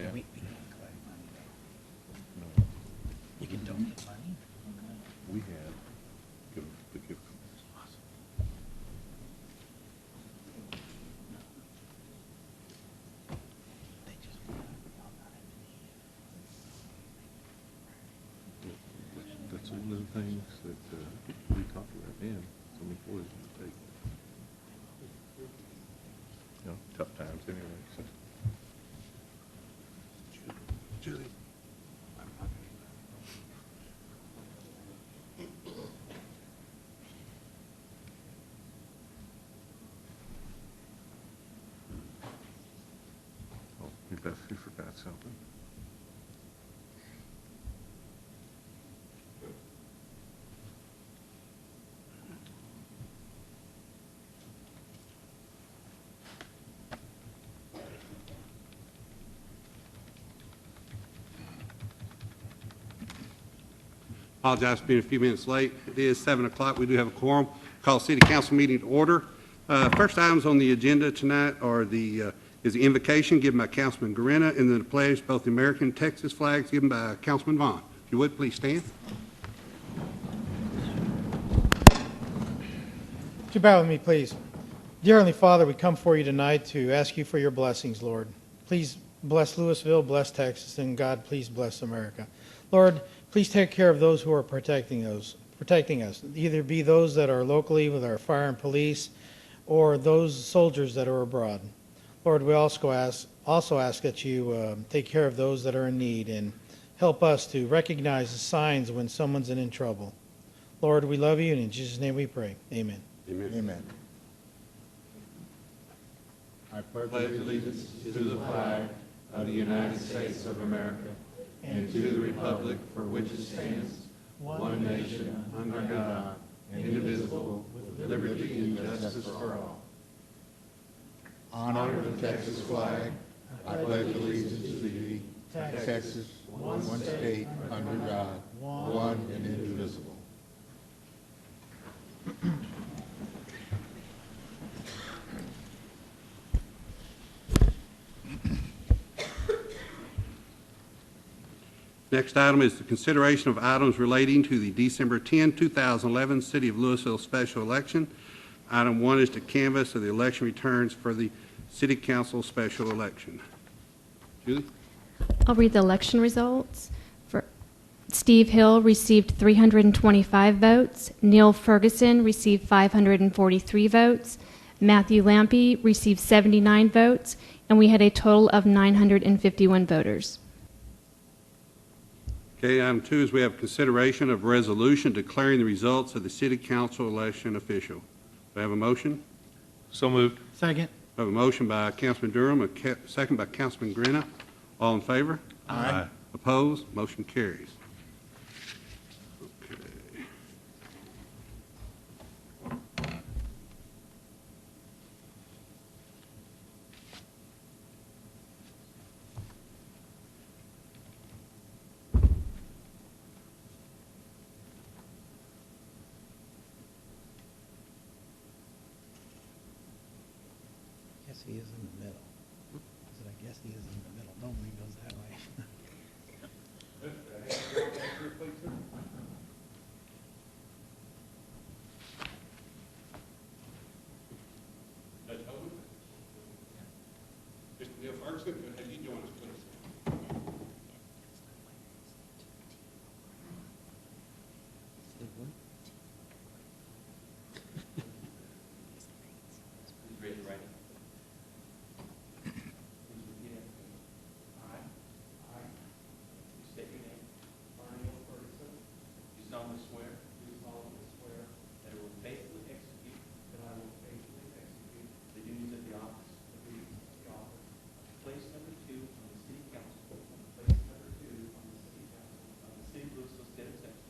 Yeah. We can't collect money though. No, You can donate money? we have the gift cards. They just want y'all not have That's one of the things that we talked about then. Some employees will take. You know, tough times anyway. So. Julie. Oh, you forgot something. Apologize for being a few minutes late. It is 7 o'clock. We do have a quorum. Call City Council meeting to order. First items on the agenda tonight are is the invocation given by Councilman Guarina and then the pledge, both the American and Texas flags given by Councilman Vaughn. If you would, please stand. Would you bow with me, please? Dear Heavenly Father, we come for you tonight to ask you for your blessings, Lord. Please bless Lewisville, bless Texas, and God, please bless America. Lord, please take care of those who are protecting us, either be those that are locally with our fire and police or those soldiers that are abroad. Lord, we also ask that you take care of those that are in need and help us to recognize the signs when someone's in trouble. Lord, we love you, and in Jesus' name we pray. Amen. Amen. Amen. I pledge allegiance to the flag of the United States of America and to the republic for which it stands, one nation, under God, indivisible, with liberty and justice for all. Honor the Texas flag. I pledge allegiance to thee, Texas, one state, under God, one and indivisible. Next item is the consideration of items relating to the December 10, 2011 City of Lewisville special election. Item 1 is to canvass of the election returns for the City Council special election. Julie? I'll read the election results. For Steve Hill received 325 votes. Neil Ferguson received 543 votes. Matthew Lampy received 79 votes. And we had a total of 951 voters. Okay, item 2 is we have consideration of resolution declaring the results of the City Council election official. Do I have a motion? So moved. Second. I have a motion by Councilman Durham, a second by Councilman Guarina. All in favor? Aye. Opposed? Motion carries. Okay. Yes, he is in the middle. I said, I guess he is in the middle. Normally he goes that way. Mr. Neil Ferguson, have you joined us, please? Please raise your right hand. Please repeat after me. I, you state your name. Neil Ferguson. You solemnly swear. That I will faithfully execute. The duties of the office. Place number 2 on the City Council. Of the City of Lewisville, State of Texas.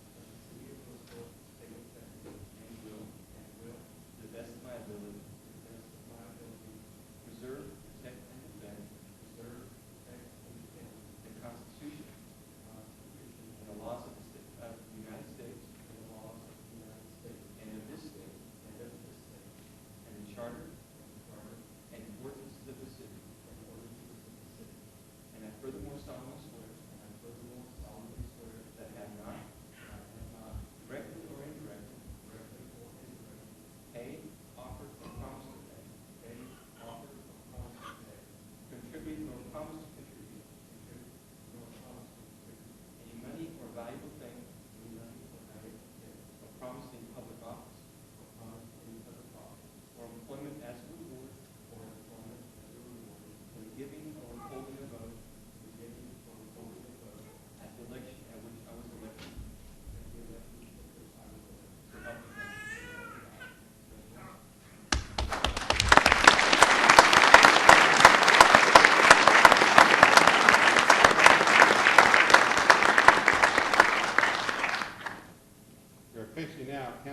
And will. To the best of my ability. Preserve, protect, and defend. The Constitution. And the laws of the United States. And of this state. And the charter. And ordinances of the city. And I furthermore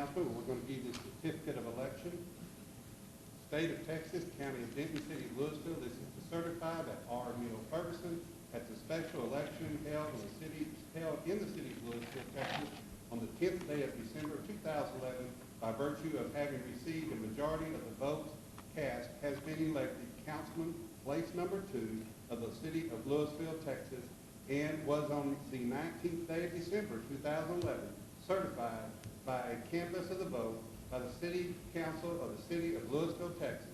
announcement. We're going to give you the certificate of election. State of Texas, County of Denton, City of Lewisville. This is to certify that R. Neil Ferguson at the special election held in the city of Lewisville, Texas, on the 10th day of December 2011, by virtue of having received a majority of the votes cast, has been elected councilman, place number 2 of the City of Lewisville, Texas, and was on the 19th day of December 2011 certified by a canvass of the vote by the City Council of the City of Lewisville, Texas.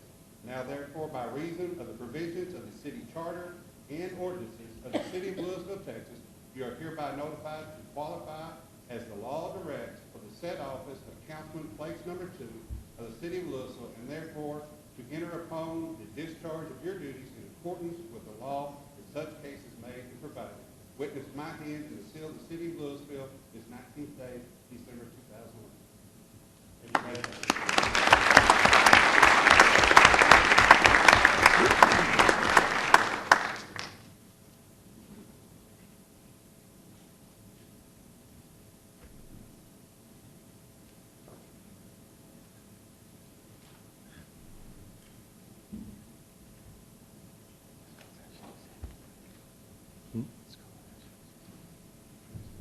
Now therefore, by reason of the provisions of the city charter and ordinances of the City of Lewisville, Texas, you are hereby notified to qualify as the law directs for the said office of councilman, place number 2 of the City of Lewisville, and therefore to enter upon the discharge of your duties in accordance with the law in such cases made and provided. Witness my hand and the seal of the City of Lewisville this 19th day, December 2011.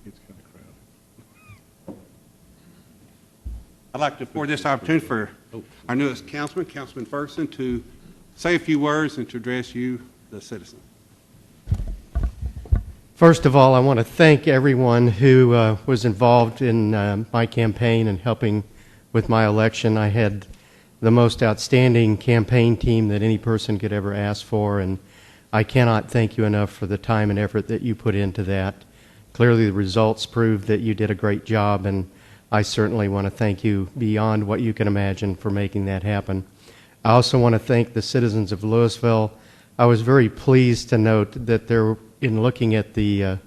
It's kind of crowded. I'd like to afford this opportunity for our newest councilman, Councilman Ferguson, to say a few words and to address you, the citizen. First of all, I want to thank everyone who was involved in my campaign and helping with my election. I had the most outstanding campaign team that any person could ever ask for, and I cannot thank you enough for the time and effort that you put into that. Clearly, the results prove that you did a great job, and I certainly want to thank you beyond what you can imagine for making that happen. I also want to thank the citizens of Lewisville. I was very pleased to note that there, in looking at the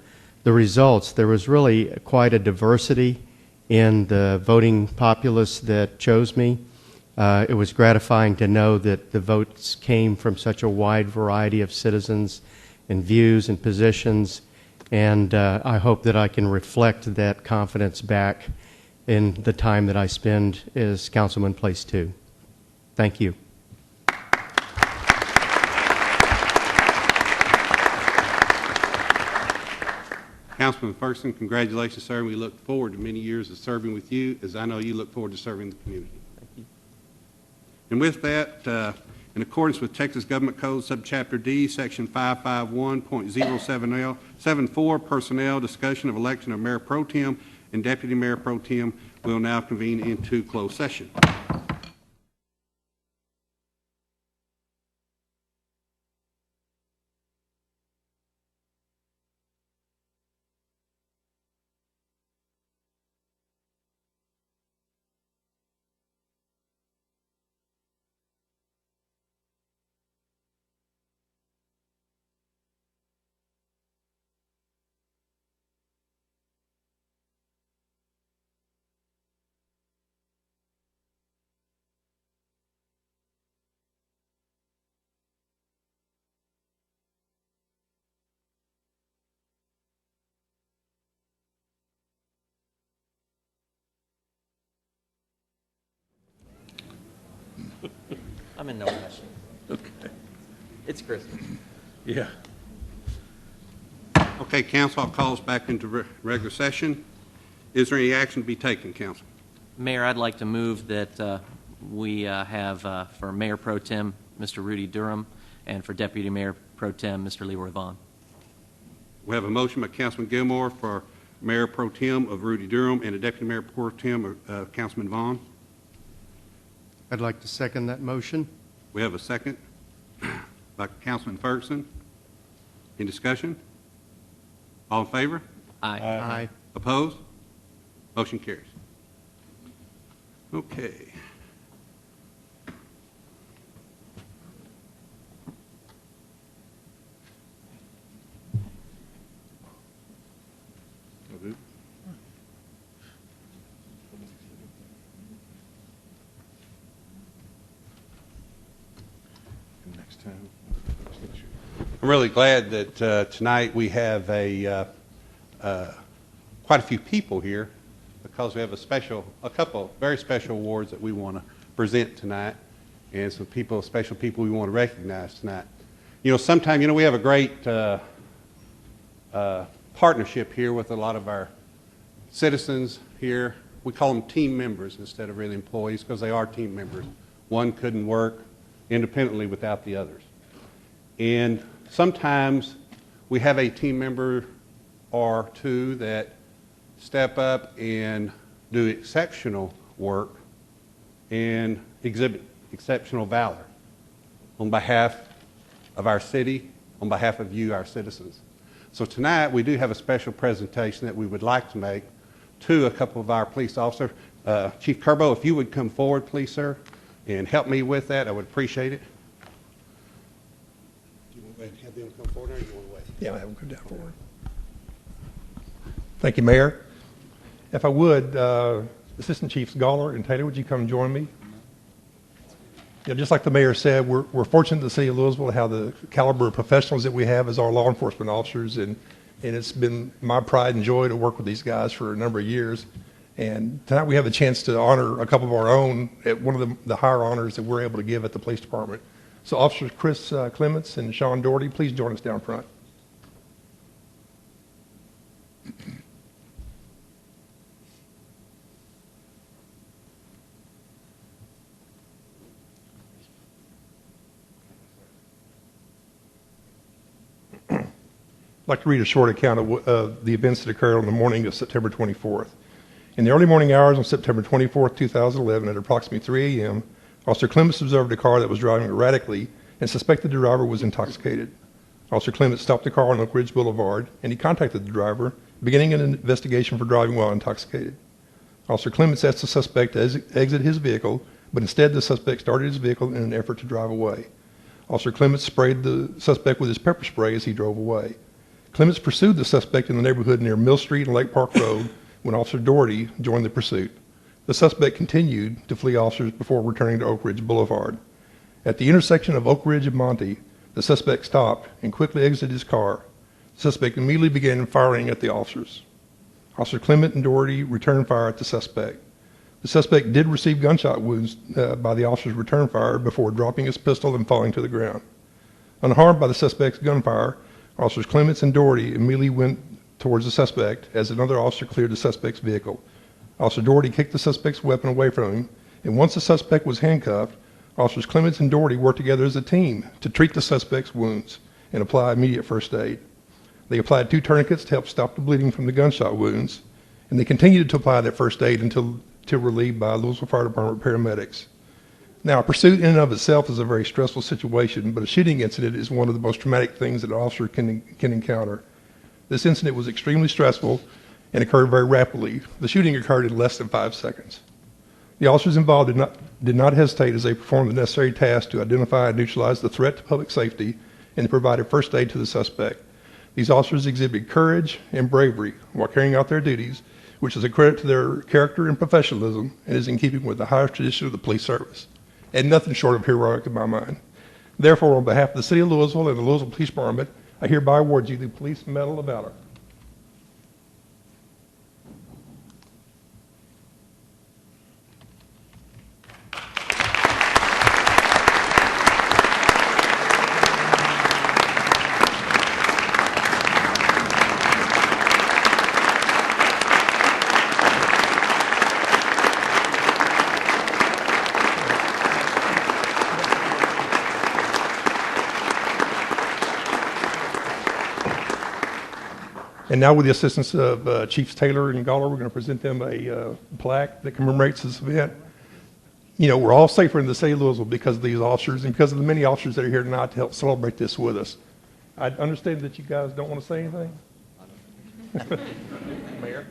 results, there was really quite a diversity in the voting populace that chose me. It was gratifying to know that the votes came from such a wide variety of citizens and views and positions, and I hope that I can reflect that confidence back in the time that I spend as Councilman Place 2. Thank you. Councilman Ferguson, congratulations, sir. We look forward to many years of serving with you, as I know you look forward to serving the community. Thank you. And with that, in accordance with Texas Government Code, Subchapter D, Section 551.07L74, Personnel, Discussion of Election of Mayor Pro Tem and Deputy Mayor Pro Tem, will now convene into closed session. I'm in no rush. Okay. It's Christmas. Yeah. Okay, council, I'll call us back into regular session. Is there any action to be taken, council? Mayor, I'd like to move that we have for Mayor Pro Tem, Mr. Rudy Durham, and for Deputy Mayor Pro Tem, Mr. Leroy Vaughn. We have a motion by Councilman Gilmore for Mayor Pro Tem of Rudy Durham and a Deputy Mayor Pro Tem of Councilman Vaughn. I'd like to second that motion. We have a second by Councilman Ferguson. Any discussion? All in favor? Aye. Aye. Opposed? Motion carries. Okay. I'll do. And next time, I'm really glad that tonight we have quite a few people here, because we have a couple very special awards that we want to present tonight, and some special people we want to recognize tonight. Sometimes, we have a great partnership here with a lot of our citizens here. We call them team members instead of really employees, because they are team members. One couldn't work independently without the others. And sometimes we have a team member or two that step up and do exceptional work and exhibit exceptional valor on behalf of our city, on behalf of you, our citizens. So tonight we do have a special presentation that we would like to make to a couple of our police officers. Chief Kerbo, if you would come forward, please, sir, and help me with that, I would appreciate it. Do you want to have them come forward, or do you want to wait? Yeah, I'll have them come down forward. Thank you, Mayor. If I would, Assistant Chiefs Gawler and Taylor, would you come join me? Yeah, just like the mayor said, we're fortunate in the city of Louisville to have the caliber of professionals that we have as our law enforcement officers, and it's been my pride and joy to work with these guys for a number of years. And tonight we have a chance to honor a couple of our own at one of the higher honors that we're able to give at the police department. So Officers Chris Clements and Sean Doherty, please join us down front. I'd like to read a short account of the events that occurred on the morning of September 24th. In the early morning hours on September 24th, 2011, at approximately 3 a.m., Officer Clements observed a car that was driving erratically and suspected the driver was intoxicated. Officer Clements stopped the car on Oak Ridge Boulevard, and he contacted the driver, beginning an investigation for driving while intoxicated. Officer Clements asked the suspect to exit his vehicle, but instead the suspect started his vehicle in an effort to drive away. Officer Clements sprayed the suspect with his pepper spray as he drove away. Clements pursued the suspect in the neighborhood near Mill Street and Lake Park Road when Officer Doherty joined the pursuit. The suspect continued to flee officers before returning to Oak Ridge Boulevard. At the intersection of Oak Ridge and Monty, the suspect stopped and quickly exited his car. The suspect immediately began firing at the officers. Officer Clement and Doherty returned fire at the suspect. The suspect did receive gunshot wounds by the officer's return fire before dropping his pistol and falling to the ground. Unharmed by the suspect's gunfire, Officers Clements and Doherty immediately went towards the suspect as another officer cleared the suspect's vehicle. Officer Doherty kicked the suspect's weapon away from him, and once the suspect was handcuffed, Officers Clements and Doherty worked together as a team to treat the suspect's wounds and apply immediate first aid. They applied 2 tourniquets to help stop the bleeding from the gunshot wounds, and they continued to apply that first aid until relieved by Louisville Fire Department paramedics. Now, a pursuit in and of itself is a very stressful situation, but a shooting incident is one of the most traumatic things that an officer can encounter. This incident was extremely stressful and occurred very rapidly. The shooting occurred in less than 5 seconds. The officers involved did not hesitate as they performed the necessary tasks to identify and neutralize the threat to public safety and provided first aid to the suspect. These officers exhibited courage and bravery while carrying out their duties, which is a credit to their character and professionalism and is in keeping with the highest tradition of the police service, and nothing short of heroic in my mind. Therefore, on behalf of the City of Louisville and the Louisville Police Department, I hereby award you the Police Medal of Valor. And now with the assistance of Chiefs Taylor and Gawler, we're going to present them a plaque that commemorates this event. You know, we're all safer in the city of Louisville because of these officers and because of the many officers that are here tonight to help celebrate this with us. I understand that you guys don't want to say anything. Mayor?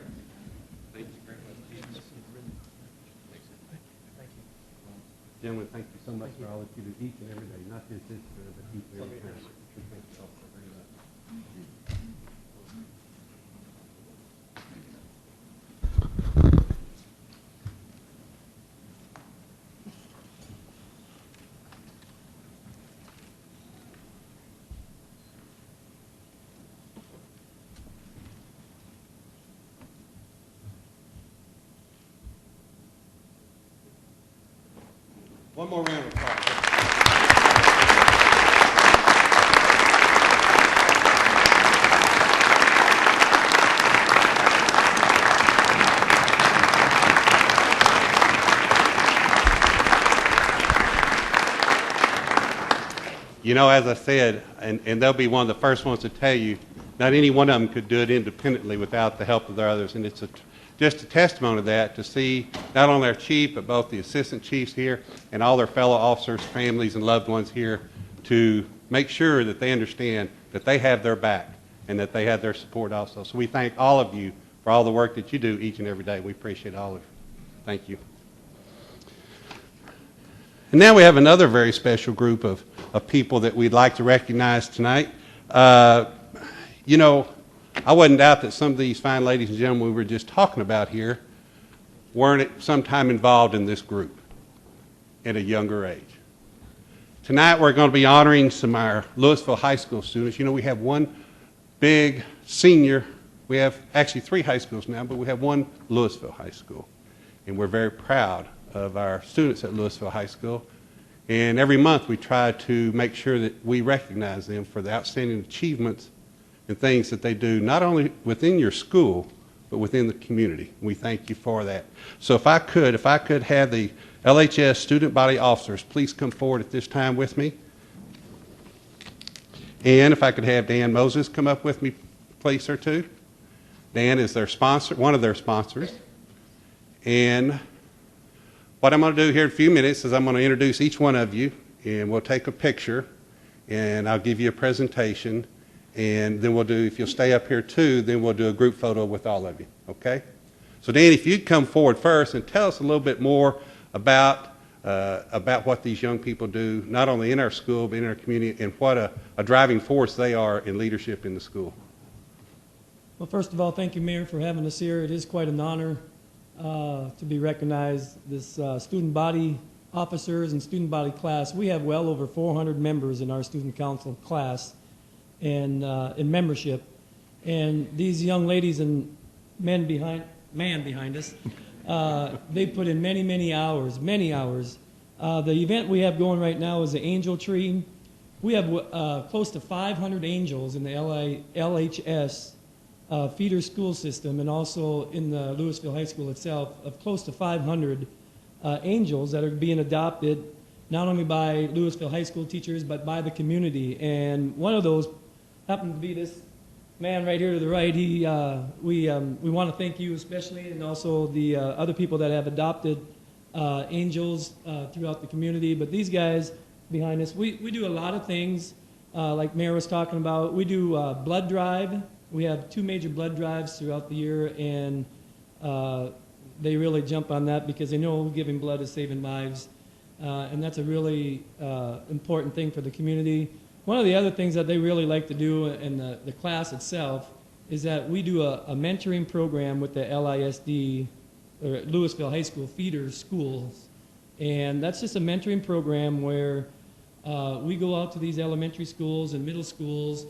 Gentlemen, thank you so much for all that you do each and every day, not just this, but each and every day. Thank you all for bringing that. One more round of applause. You know, as I said, and they'll be one of the first ones to tell you, not any one of them could do it independently without the help of the others. And it's just a testimony to that, to see not only our chief, but both the assistant chiefs here and all their fellow officers, families, and loved ones here to make sure that they understand that they have their back and that they have their support also. So we thank all of you for all the work that you do each and every day. We appreciate all of you. Thank you. And now we have another very special group of people that we'd like to recognize tonight. You know, I wouldn't doubt that some of these fine ladies and gentlemen we were just talking about here weren't at some time involved in this group at a younger age. Tonight we're going to be honoring some of our Lewisville High School students. You know, we have one big senior. We have actually 3 high schools now, but we have one Lewisville High School. And we're very proud of our students at Lewisville High School. And every month we try to make sure that we recognize them for the outstanding achievements and things that they do, not only within your school, but within the community. We thank you for that. So if I could have the LHS student body officers please come forward at this time with me. And if I could have Dan Moses come up with me, please, sir, too. Dan is their sponsor, one of their sponsors. And what I'm going to do here in a few minutes is I'm going to introduce each one of you, and we'll take a picture, and I'll give you a presentation, and then we'll do, if you'll stay up here too, then we'll do a group photo with all of you, okay? So Dan, if you'd come forward first and tell us a little bit more about what these young people do, not only in our school, but in our community, and what a driving force they are in leadership in the school. Well, first of all, thank you, Mayor, for having us here. It is quite an honor to be recognized. This student body officers and student body class, we have well over 400 members in our student council class and in membership. And these young ladies and man behind us, they put in many hours, many hours. The event we have going right now is the Angel Tree. We have close to 500 angels in the LHS feeder school system, and also in the Lewisville High School itself, of close to 500 angels that are being adopted not only by Lewisville High School teachers but by the community. And one of those happened to be this man right here to the right. We want to thank you especially, and also the other people that have adopted angels throughout the community. But these guys behind us, we do a lot of things like Mayor was talking about. We do blood drive. We have 2 major blood drives throughout the year, and they really jump on that because they know giving blood is saving lives, and that's a really important thing for the community. One of the other things that they really like to do in the class itself is that we do a mentoring program with the LISD, or Lewisville High School feeder schools, and that's just a mentoring program where we go out to these elementary schools and middle schools,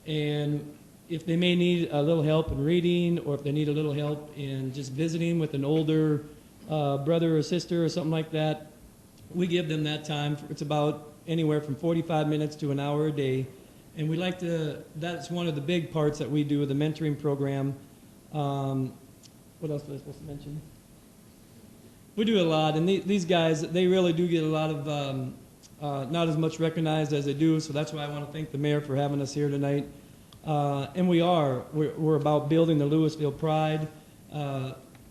and if they may need a little help in reading, or if they need a little help in just visiting with an older brother or sister or something like that, we give them that time. It's about anywhere from 45 minutes to an hour a day. And we like to, that's one of the big parts that we do with the mentoring program. What else was I supposed to mention? We do a lot, and these guys, they really do get a lot of, not as much recognized as they do, so that's why I want to thank the mayor for having us here tonight. And we're about building the Lewisville pride.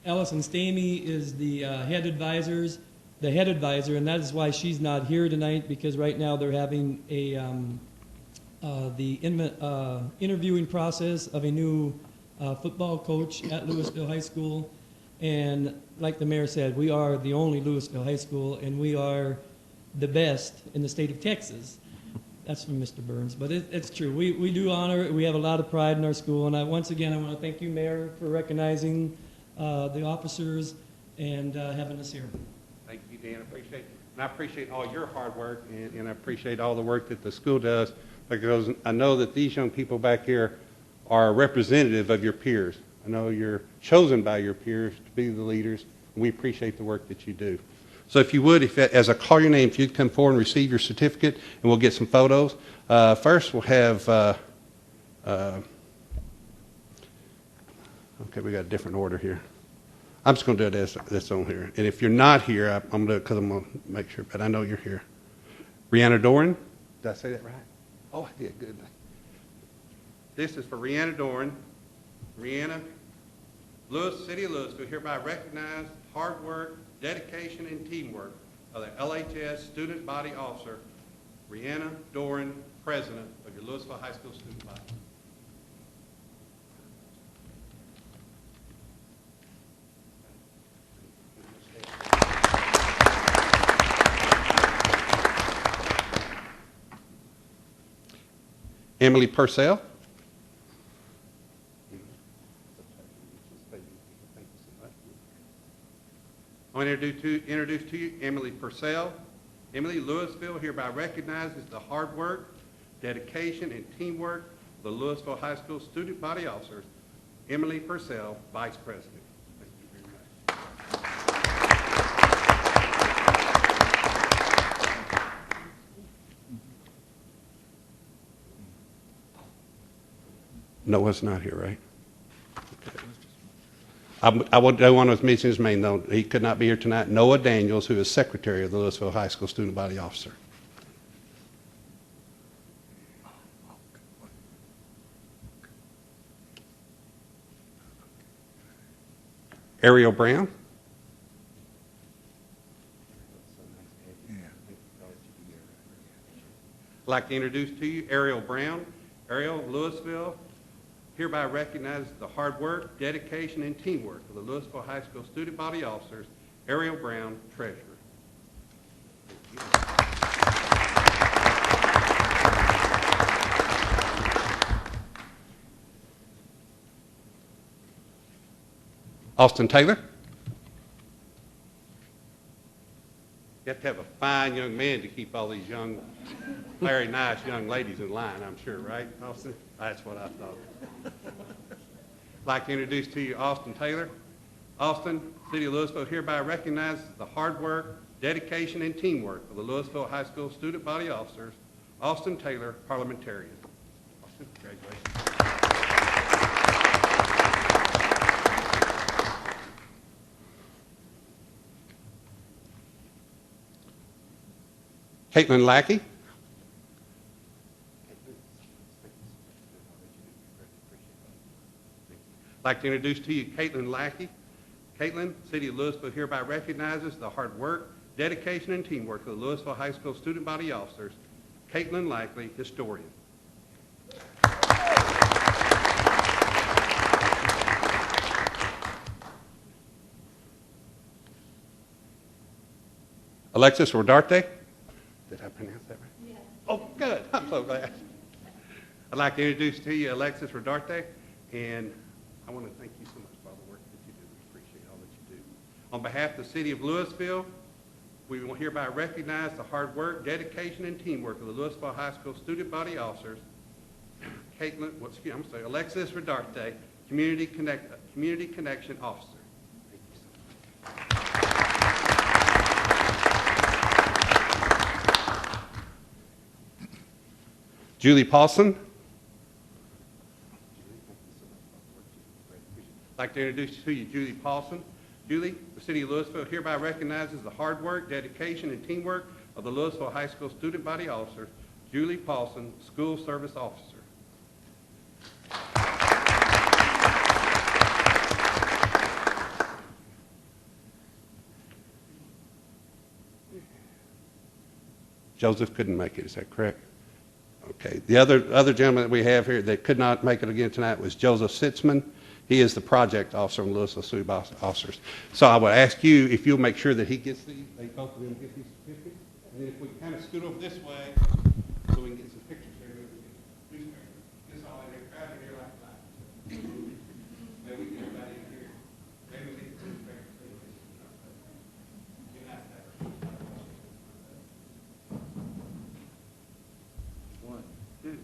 Ellison Stamey is the head advisor, and that is why she's not here tonight, because right now they're having the interviewing process of a new football coach at Lewisville High School. And like the mayor said, we are the only Lewisville High School, and we are the best in the state of Texas. That's from Mr. Burns, but it's true. We do honor it. We have a lot of pride in our school, and once again, I want to thank you, Mayor, for recognizing the officers and having us here. Thank you, Dan. I appreciate it. And I appreciate all your hard work, and I appreciate all the work that the school does, because I know that these young people back here are representative of your peers. I know you're chosen by your peers to be the leaders, and we appreciate the work that you do. So if you would, as I call your name, if you'd come forward and receive your certificate, and we'll get some photos. First, we'll have, okay, we got a different order here. I'm just going to do it as that's on here. And if you're not here, I'm going to do it because I'm going to make sure, but I know you're here. Rihanna Doran, did I say that right? Oh, I did, good. This is for Rihanna Doran. Rihanna, City of Louisville hereby recognize hard work, dedication, and teamwork of the LHS Student Body Officer, Rihanna Doran, President of your Louisville High School Student Body. Emily Purcell. I want to introduce to you Emily Purcell. Emily, Louisville hereby recognizes the hard work, dedication, and teamwork of the Louisville High School Student Body Officers. Emily Purcell, Vice President. Thank you very much. Noah's not here, right? Okay. I don't want to mention his name, though. He could not be here tonight. Noah Daniels, who is Secretary of the Louisville High School Student Body Officer. Ariel Brown. I'd like to introduce to you Ariel Brown. Ariel, Louisville hereby recognizes the hard work, dedication, and teamwork of the Louisville High School Student Body Officers. Ariel Brown, Treasurer. Austin Taylor. You have to have a fine young man to keep all these young, very nice young ladies in line, I'm sure, right, Austin? That's what I thought. I'd like to introduce to you Austin Taylor. Austin, City of Louisville hereby recognizes the hard work, dedication, and teamwork of the Louisville High School Student Body Officers. Austin Taylor, Parliamentarian. Austin, congratulations. Caitlin Lackey. I'd like to introduce to you Caitlin Lackey. Caitlin, City of Louisville hereby recognizes the hard work, dedication, and teamwork of the Louisville High School Student Body Officers. Caitlin Lackey, Historian. Alexis Rodarte. Did I pronounce that right? Yes. Oh, good. I'm so glad. I'd like to introduce to you Alexis Rodarte, and I want to thank you so much for all the work that you do. We appreciate all that you do. On behalf of the City of Louisville, we will hereby recognize the hard work, dedication, and teamwork of the Louisville High School Student Body Officers. Alexis Rodarte, Community Connection Officer. Thank you so much. Julie Paulson. I'd like to introduce to you Julie Paulson. Julie, the City of Louisville hereby recognizes the hard work, dedication, and teamwork of the Louisville High School Student Body Officers. Julie Paulson, School Service Officer. Joseph couldn't make it, is that correct? Okay. The other gentleman that we have here that could not make it again tonight was Joseph Sitzman. He is the project officer from Louisville City Officers. So I would ask you if you'll make sure that he gets these, they both of them get these certificates. And then if we kind of scoot over this way so we can get some pictures here. This all in there, crowd in here like that. Maybe we get everybody in here. Maybe we get some pictures. One, two.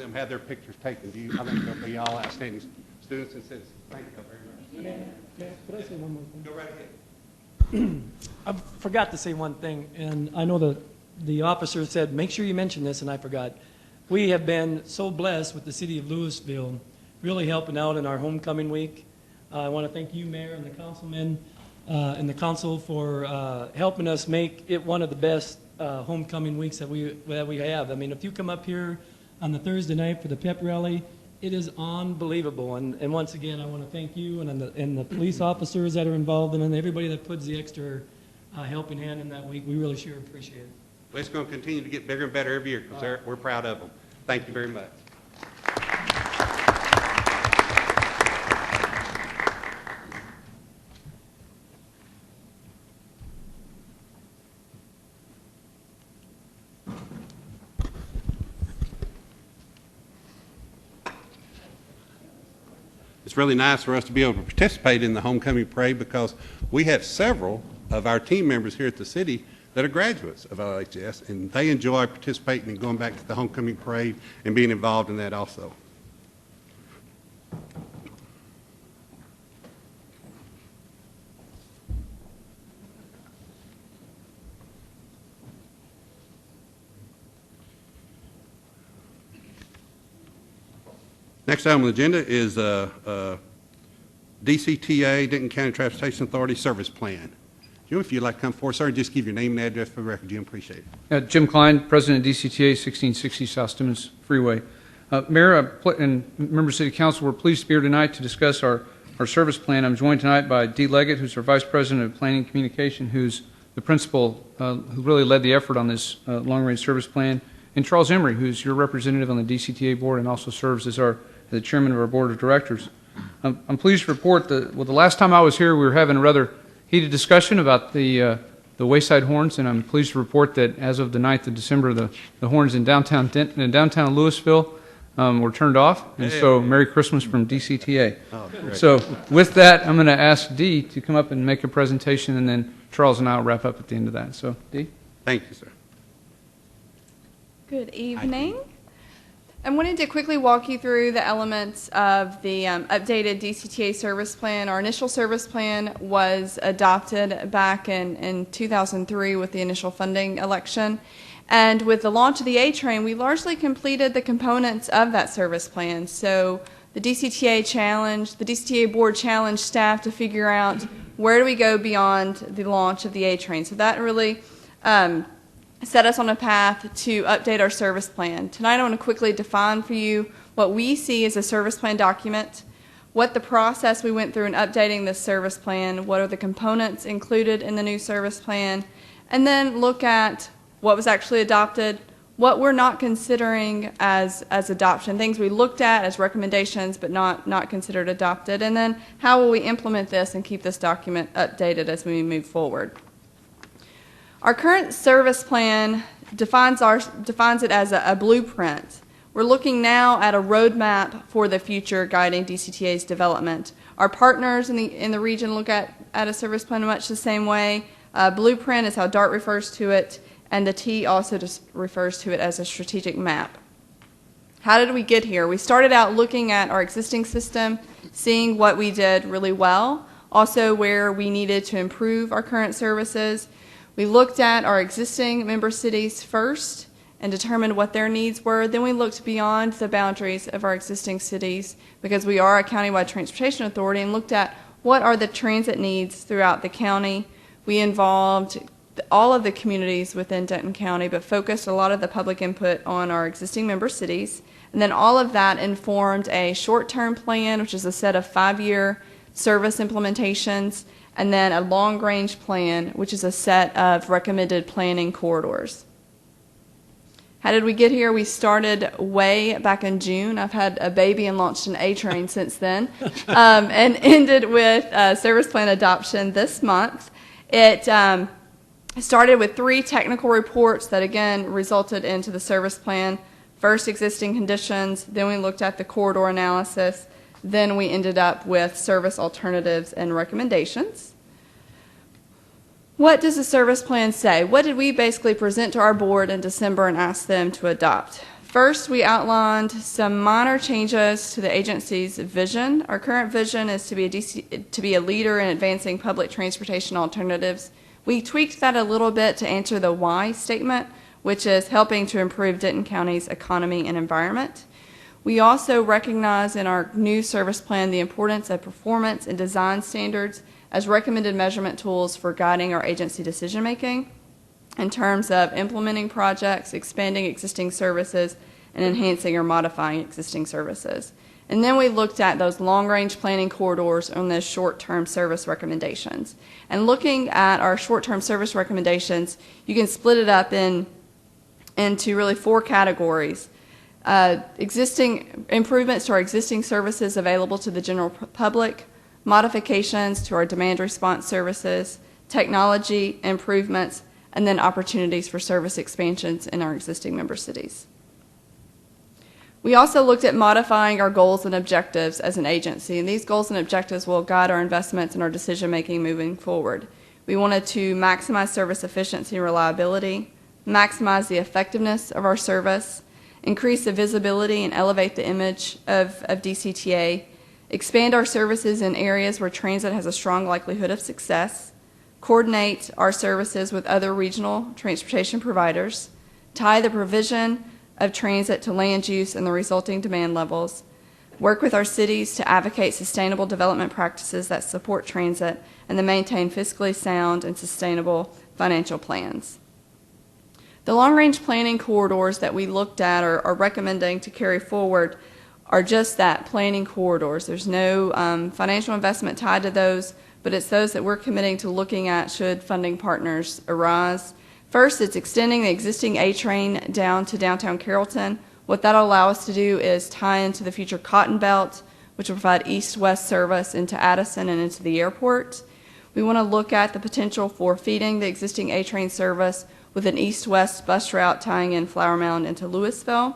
them, have their pictures taken. I think they'll be all outstanding students and citizens. Thank you very much. Could I say one more thing? Go right ahead. I forgot to say one thing, and I know the officer said, make sure you mention this, and I forgot. We have been so blessed with the city of Lewisville really helping out in our homecoming week. I want to thank you, Mayor, and the councilmen and the council for helping us make it one of the best homecoming weeks that we have. I mean, if you come up here on the Thursday night for the pep rally, it is unbelievable. And once again, I want to thank you and the police officers that are involved and everybody that puts the extra helping hand in that week. We really sure appreciate it. Well, it's going to continue to get bigger and better every year because we're proud of them. Thank you very much. It's really nice for us to be able to participate in the homecoming parade because we have several of our team members here at the city that are graduates of LHS, and they enjoy participating and going back to the homecoming parade and being involved in that also. Next item on the agenda is DCTA, Denton County Transportation Authority Service Plan. Jim, if you'd like to come forward, sir, just give your name and address for the record. Jim, appreciate it. Jim Klein, President of DCTA, 1660 South Stemmons Freeway. Mayor and members of City Council, we're pleased to be here tonight to discuss our service plan. I'm joined tonight by Dee Leggett, who's our Vice President of Planning and Communication, who's the principal who really led the effort on this long-range service plan, and Charles Emery, who's your representative on the DCTA board and also serves as the chairman of our board of directors. I'm pleased to report that, well, the last time I was here, we were having a rather heated discussion about the wayside horns, and I'm pleased to report that as of the 9th of December, the horns in downtown Denton and downtown Lewisville were turned off, and so Merry Christmas from DCTA. So with that, I'm going to ask Dee to come up and make a presentation, and then Charles and I will wrap up at the end of that. So, Dee? Thank you, sir. Good evening. I wanted to quickly walk you through the elements of the updated DCTA service plan. Our initial service plan was adopted back in 2003 with the initial funding election. And with the launch of the A-Train, we largely completed the components of that service plan. So the DCTA board challenged staff to figure out where do we go beyond the launch of the A-Train. So that really set us on a path to update our service plan. Tonight I want to quickly define for you what we see as a service plan document, what the process we went through in updating this service plan, what are the components included in the new service plan, and then look at what was actually adopted, what we're not considering as adoption, things we looked at as recommendations but not considered adopted, and then how will we implement this and keep this document updated as we move forward. Our current service plan defines it as a blueprint. We're looking now at a roadmap for the future guiding DCTA's development. Our partners in the region look at a service plan much the same way. Blueprint is how DART refers to it, and the T also just refers to it as a strategic map. How did we get here? We started out looking at our existing system, seeing what we did really well, also where we needed to improve our current services. We looked at our existing member cities first and determined what their needs were. Then we looked beyond the boundaries of our existing cities because we are a countywide transportation authority and looked at what are the transit needs throughout the county. We involved all of the communities within Denton County but focused a lot of the public input on our existing member cities. And then all of that informed a short-term plan, which is a set of 5-year service implementations, and then a long-range plan, which is a set of recommended planning corridors. How did we get here? We started way back in June. I've had a baby and launched an A-Train since then, and ended with service plan adoption this month. It started with 3 technical reports that, again, resulted into the service plan. First, existing conditions, then we looked at the corridor analysis, then we ended up with service alternatives and recommendations. What does the service plan say? What did we basically present to our board in December and ask them to adopt? First, we outlined some minor changes to the agency's vision. Our current vision is to be a leader in advancing public transportation alternatives. We tweaked that a little bit to answer the why statement, which is helping to improve Denton County's economy and environment. We also recognize in our new service plan the importance of performance and design standards as recommended measurement tools for guiding our agency decision-making in terms of implementing projects, expanding existing services, and enhancing or modifying existing services. And then we looked at those long-range planning corridors on those short-term service recommendations. And looking at our short-term service recommendations, you can split it up into really 4 categories. Existing improvements to our existing services available to the general public, modifications to our demand response services, technology improvements, and then opportunities for service expansions in our existing member cities. We also looked at modifying our goals and objectives as an agency, and these goals and objectives will guide our investments and our decision-making moving forward. We wanted to maximize service efficiency and reliability, maximize the effectiveness of our service, increase the visibility and elevate the image of DCTA, expand our services in areas where transit has a strong likelihood of success, coordinate our services with other regional transportation providers, tie the provision of transit to land use and the resulting demand levels, work with our cities to advocate sustainable development practices that support transit, and to maintain fiscally sound and sustainable financial plans. The long-range planning corridors that we looked at or are recommending to carry forward are just that, planning corridors. There's no financial investment tied to those, but it's those that we're committing to looking at should funding partners arise. First, it's extending the existing A train down to downtown Carrollton. What that'll allow us to do is tie into the future Cotton Belt, which will provide east-west service into Addison and into the airport. We want to look at the potential for feeding the existing A train service with an east-west bus route tying in Flower Mound into Lewisville.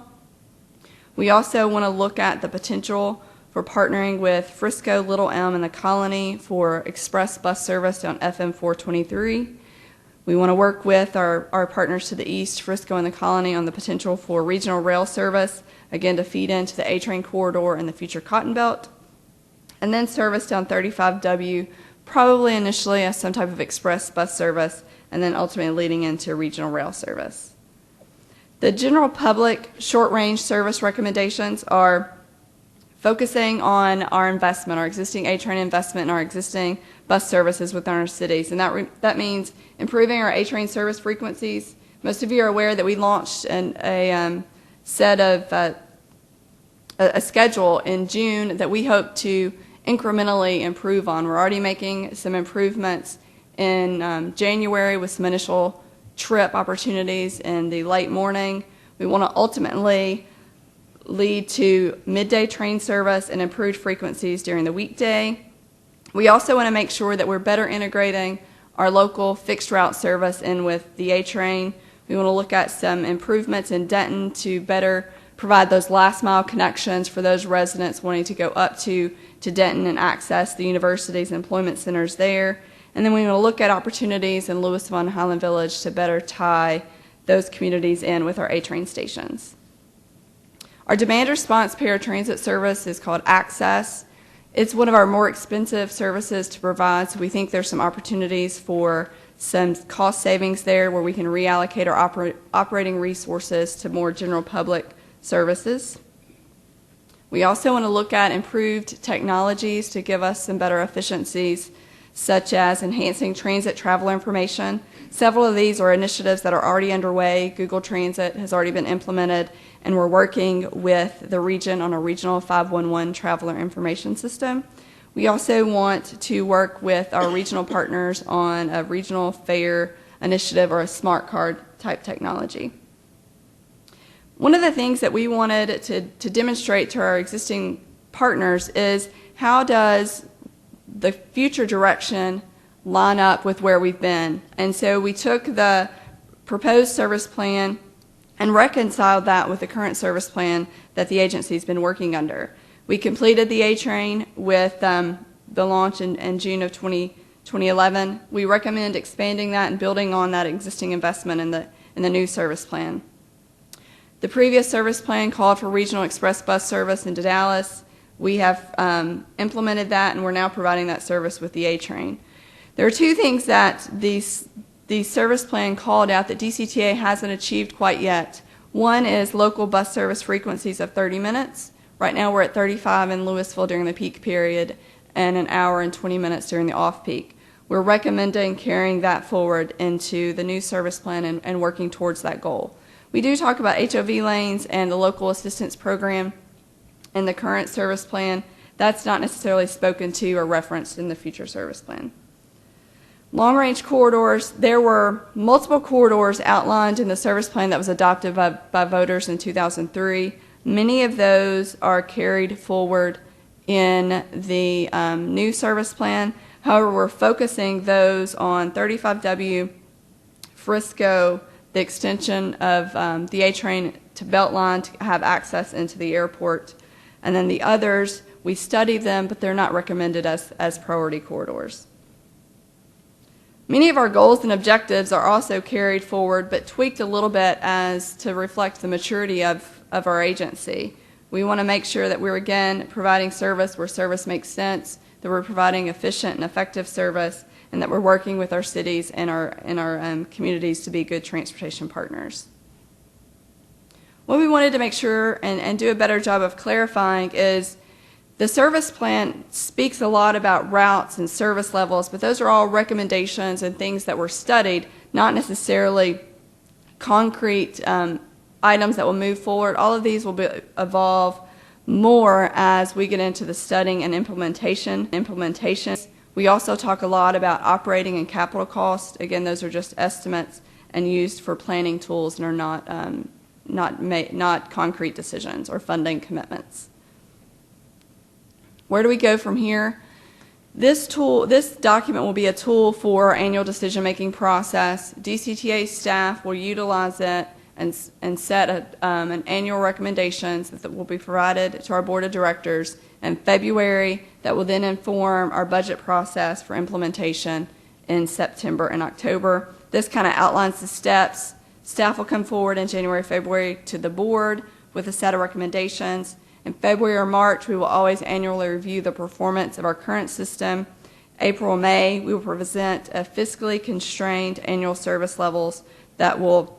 We also want to look at the potential for partnering with Frisco, Little Elm, and the Colony for express bus service on FM 423. We want to work with our partners to the east, Frisco and the Colony, on the potential for regional rail service, again to feed into the A-Train corridor and the future Cotton Belt. And then service down 35W, probably initially as some type of express bus service, and then ultimately leading into regional rail service. The general public short-range service recommendations are focusing on our investment, our existing A-Train investment in our existing bus services within our cities. And that means improving our A-Train service frequencies. Most of you are aware that we launched a schedule in June that we hope to incrementally improve on. We're already making some improvements in January with some initial trip opportunities in the late morning. We want to ultimately lead to midday train service and improved frequencies during the weekday. We also want to make sure that we're better integrating our local fixed route service in with the A-Train. We want to look at some improvements in Denton to better provide those last mile connections for those residents wanting to go up to Denton and access the universities and employment centers there. And then we want to look at opportunities in Lewisville and Highland Village to better tie those communities in with our A-Train stations. Our demand response paratransit service is called Access. It's one of our more expensive services to provide, so we think there's some opportunities for some cost savings there where we can reallocate our operating resources to more general public services. We also want to look at improved technologies to give us some better efficiencies, such as enhancing transit traveler information. Several of these are initiatives that are already underway. Google Transit has already been implemented, and we're working with the region on a regional 511 traveler information system. We also want to work with our regional partners on a regional fare initiative or a smart card type technology. One of the things that we wanted to demonstrate to our existing partners is how does the future direction line up with where we've been. And so we took the proposed service plan and reconciled that with the current service plan that the agency's been working under. We completed the A-Train with the launch in June of 2011. We recommend expanding that and building on that existing investment in the new service plan. The previous service plan called for regional express bus service into Dallas. We have implemented that, and we're now providing that service with the A train. There are two things that the service plan called out that DCTA hasn't achieved quite yet. One is local bus service frequencies of 30 minutes. Right now we're at 35 in Louisville during the peak period and an hour and 20 minutes during the off-peak. We're recommending carrying that forward into the new service plan and working towards that goal. We do talk about HOV lanes and the local assistance program in the current service plan. That's not necessarily spoken to or referenced in the future service plan. Long-range corridors, there were multiple corridors outlined in the service plan that was adopted by voters in 2003. Many of those are carried forward in the new service plan. However, we're focusing those on 35W, Frisco, the extension of the A train to Beltline to have access into the airport. And then the others, we studied them, but they're not recommended as priority corridors. Many of our goals and objectives are also carried forward, but tweaked a little bit as to reflect the maturity of our agency. We want to make sure that we're, again, providing service where service makes sense, that we're providing efficient and effective service, and that we're working with our cities and our communities to be good transportation partners. What we wanted to make sure and do a better job of clarifying is the service plan speaks a lot about routes and service levels, but those are all recommendations and things that were studied, not necessarily concrete items that will move forward. All of these will evolve more as we get into the studying and implementation. We also talk a lot about operating and capital costs. Again, those are just estimates and used for planning tools and are not concrete decisions or funding commitments. Where do we go from here? This document will be a tool for our annual decision-making process. DCTA staff will utilize it and set an annual recommendations that will be provided to our board of directors in February that will then inform our budget process for implementation in September and October. This kind of outlines the steps. Staff will come forward in January, February to the board with a set of recommendations. In February or March, we will always annually review the performance of our current system. April, May, we will present a fiscally constrained annual service levels that will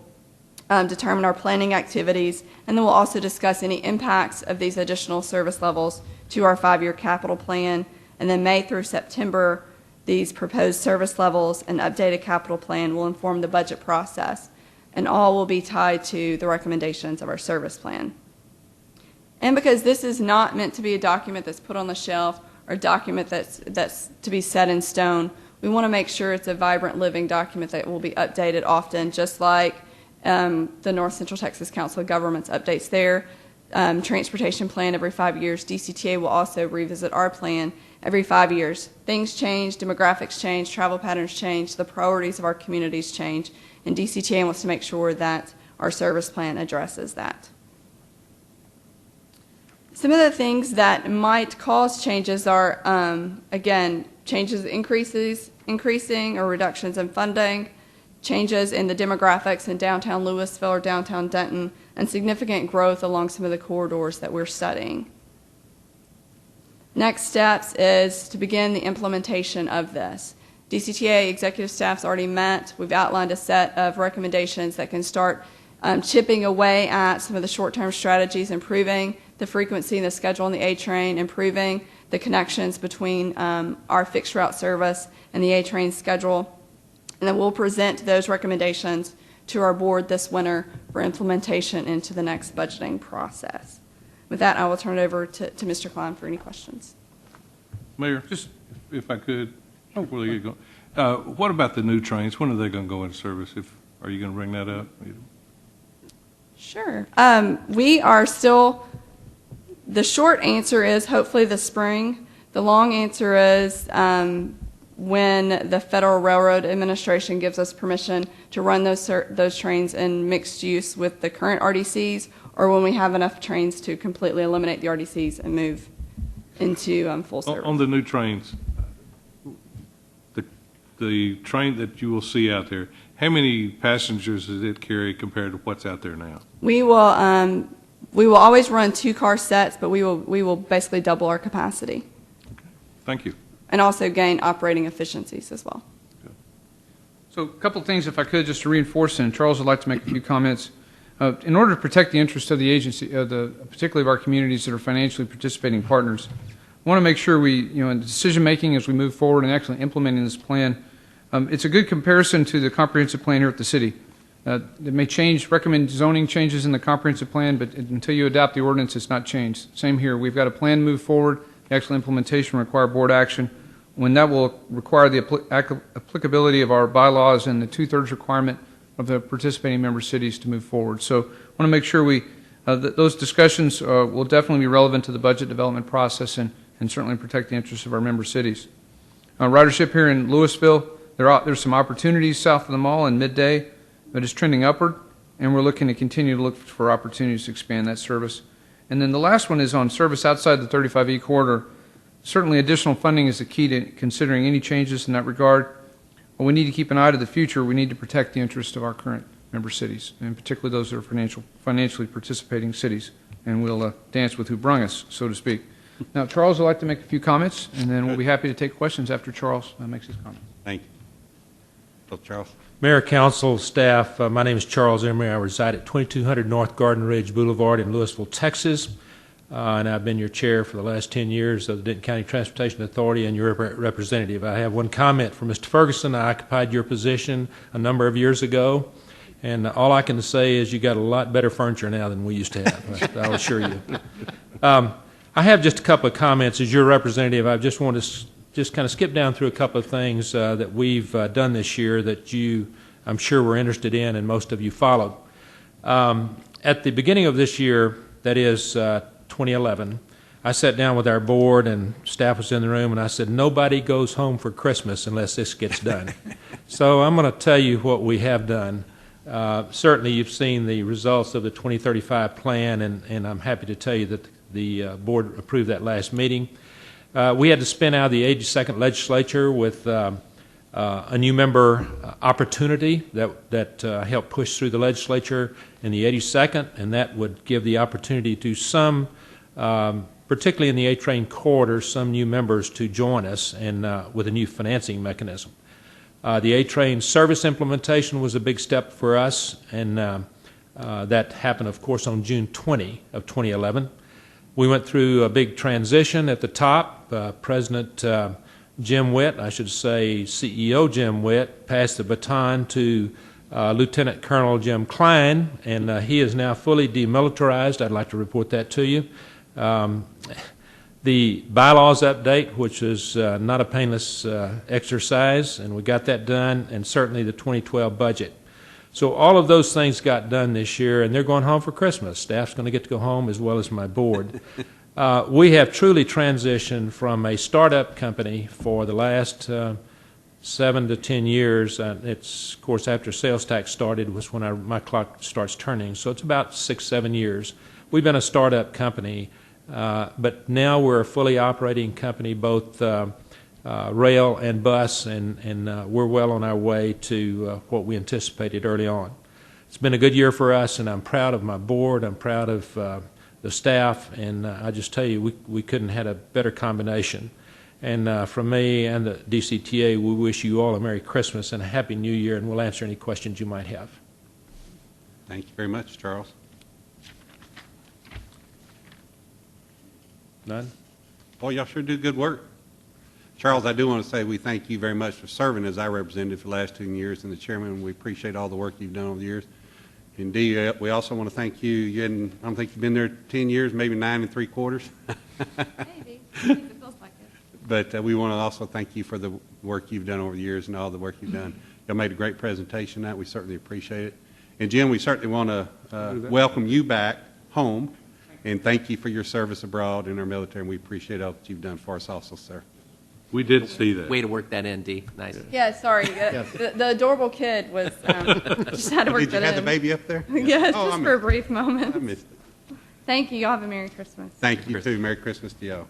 determine our planning activities, and then we'll also discuss any impacts of these additional service levels to our 5-year capital plan. And then May through September, these proposed service levels and updated capital plan will inform the budget process, and all will be tied to the recommendations of our service plan. And because this is not meant to be a document that's put on the shelf or a document that's to be set in stone, we want to make sure it's a vibrant, living document that will be updated often, just like the North Central Texas Council of Governments updates their transportation plan every 5 years. DCTA will also revisit our plan every 5 years. Things change, demographics change, travel patterns change, the priorities of our communities change, and DCTA wants to make sure that our service plan addresses that. Some of the things that might cause changes are, again, changes, increasing or reductions in funding, changes in the demographics in downtown Louisville or downtown Denton, and significant growth along some of the corridors that we're studying. Next steps is to begin the implementation of this. DCTA executive staff's already met. We've outlined a set of recommendations that can start chipping away at some of the short-term strategies, improving the frequency and the schedule on the A train, improving the connections between our fixed route service and the A train schedule. And then we'll present those recommendations to our board this winter for implementation into the next budgeting process. With that, I will turn it over to Mr. Klein for any questions. Mayor, just if I could, before they get going, what about the new trains? When are they going to go into service? Are you going to bring that up? Sure. We are still, the short answer is hopefully this spring. The long answer is when the Federal Railroad Administration gives us permission to run those trains in mixed use with the current RDCs, or when we have enough trains to completely eliminate the RDCs and move into full service. On the new trains, the train that you will see out there, how many passengers does it carry compared to what's out there now? We will always run 2-car sets, but we will basically double our capacity Thank you. and also gain operating efficiencies as well. So a couple of things, if I could, just to reinforce, and Charles would like to make a few comments. In order to protect the interests of the agency, particularly of our communities that are financially participating partners, I want to make sure we, in decision-making as we move forward and actually implementing this plan, it's a good comparison to the comprehensive plan here at the city. It may recommend zoning changes in the comprehensive plan, but until you adopt the ordinance, it's not changed. Same here. We've got a plan to move forward. The actual implementation will require board action. When that will require the applicability of our bylaws and the 2/3 requirement of the participating member cities to move forward. So I want to make sure that those discussions will definitely be relevant to the budget development process and certainly protect the interests of our member cities. Ridership here in Louisville, there's some opportunities south of the mall and midday, but it's trending upward, and we're looking to continue to look for opportunities to expand that service. And then the last one is on service outside the 35E corridor. Certainly additional funding is the key to considering any changes in that regard. But we need to keep an eye to the future. We need to protect the interests of our current member cities, and particularly those that are financially participating cities. And we'll dance with who brung us, so to speak. Now, Charles would like to make a few comments, and then we'll be happy to take questions after Charles makes his comment. Thank you. Brother Charles. Mayor, council, staff, my name is Charles Emery. I reside at 2200 North Garden Ridge Boulevard in Louisville, Texas. And I've been your chair for the last 10 years of the Denton County Transportation Authority and your representative. I have one comment for Mr. Ferguson. I occupied your position a number of years ago, and all I can say is you got a lot better furniture now than we used to have, I'll assure you. I have just a couple of comments. As your representative, I just want to just kind of skip down through a couple of things that we've done this year that I'm sure, were interested in and most of you followed. At the beginning of this year, that is 2011, I sat down with our board and staff was in the room, and I said, nobody goes home for Christmas unless this gets done. So I'm going to tell you what we have done. Certainly you've seen the results of the 2035 plan, and I'm happy to tell you that the board approved that last meeting. We had to spin out the 82nd legislature with a new member opportunity that helped push through the legislature in the 82nd, and that would give the opportunity to some, particularly in the A-Train corridor, some new members to join us and with a new financing mechanism. The A-Train service implementation was a big step for us, and that happened, of course, on June 20 of 2011. We went through a big transition at the top. President Jim Witt, I should say CEO Jim Witt, passed the baton to Lieutenant Colonel Jim Klein, and he is now fully demilitarized. I'd like to report that to you. The bylaws update, which is not a painless exercise, and we got that done, and certainly the 2012 budget. So all of those things got done this year, and they're going home for Christmas. Staff's going to get to go home as well as my board. We have truly transitioned from a startup company for the last 7 to 10 years. It's, of course, after sales tax started was when my clock starts turning, so it's about 6, 7 years. We've been a startup company, but now we're a fully operating company, both rail and bus, and we're well on our way to what we anticipated early on. It's been a good year for us, and I'm proud of my board. I'm proud of the staff, and I just tell you, we couldn't have had a better combination. And from me and the DCTA, we wish you all a Merry Christmas and a Happy New Year, and we'll answer any questions you might have. Thank you very much, Charles. None? Well, y'all sure do good work. Charles, I do want to say we thank you very much for serving as our representative for the last 2 years, and the chairman. We appreciate all the work you've done over the years. Indeed, we also want to thank you. I don't think you've been there 10 years, maybe 9 3/4. Maybe. It feels like it. But we want to also thank you for the work you've done over the years and all the work you've done. You made a great presentation tonight. We certainly appreciate it. And Jim, we certainly want to welcome you back home, and thank you for your service abroad in our military, and we appreciate all that you've done for us also, sir. We did see that. Way to work that in, D. Nice. Yeah, sorry. The adorable kid was just had to work Did you that have the in. baby up there? Yes, Oh, just for a brief moment. I missed it. Thank you. Y'all have a Merry Christmas. Thank you, too. Merry Christmas to y'all.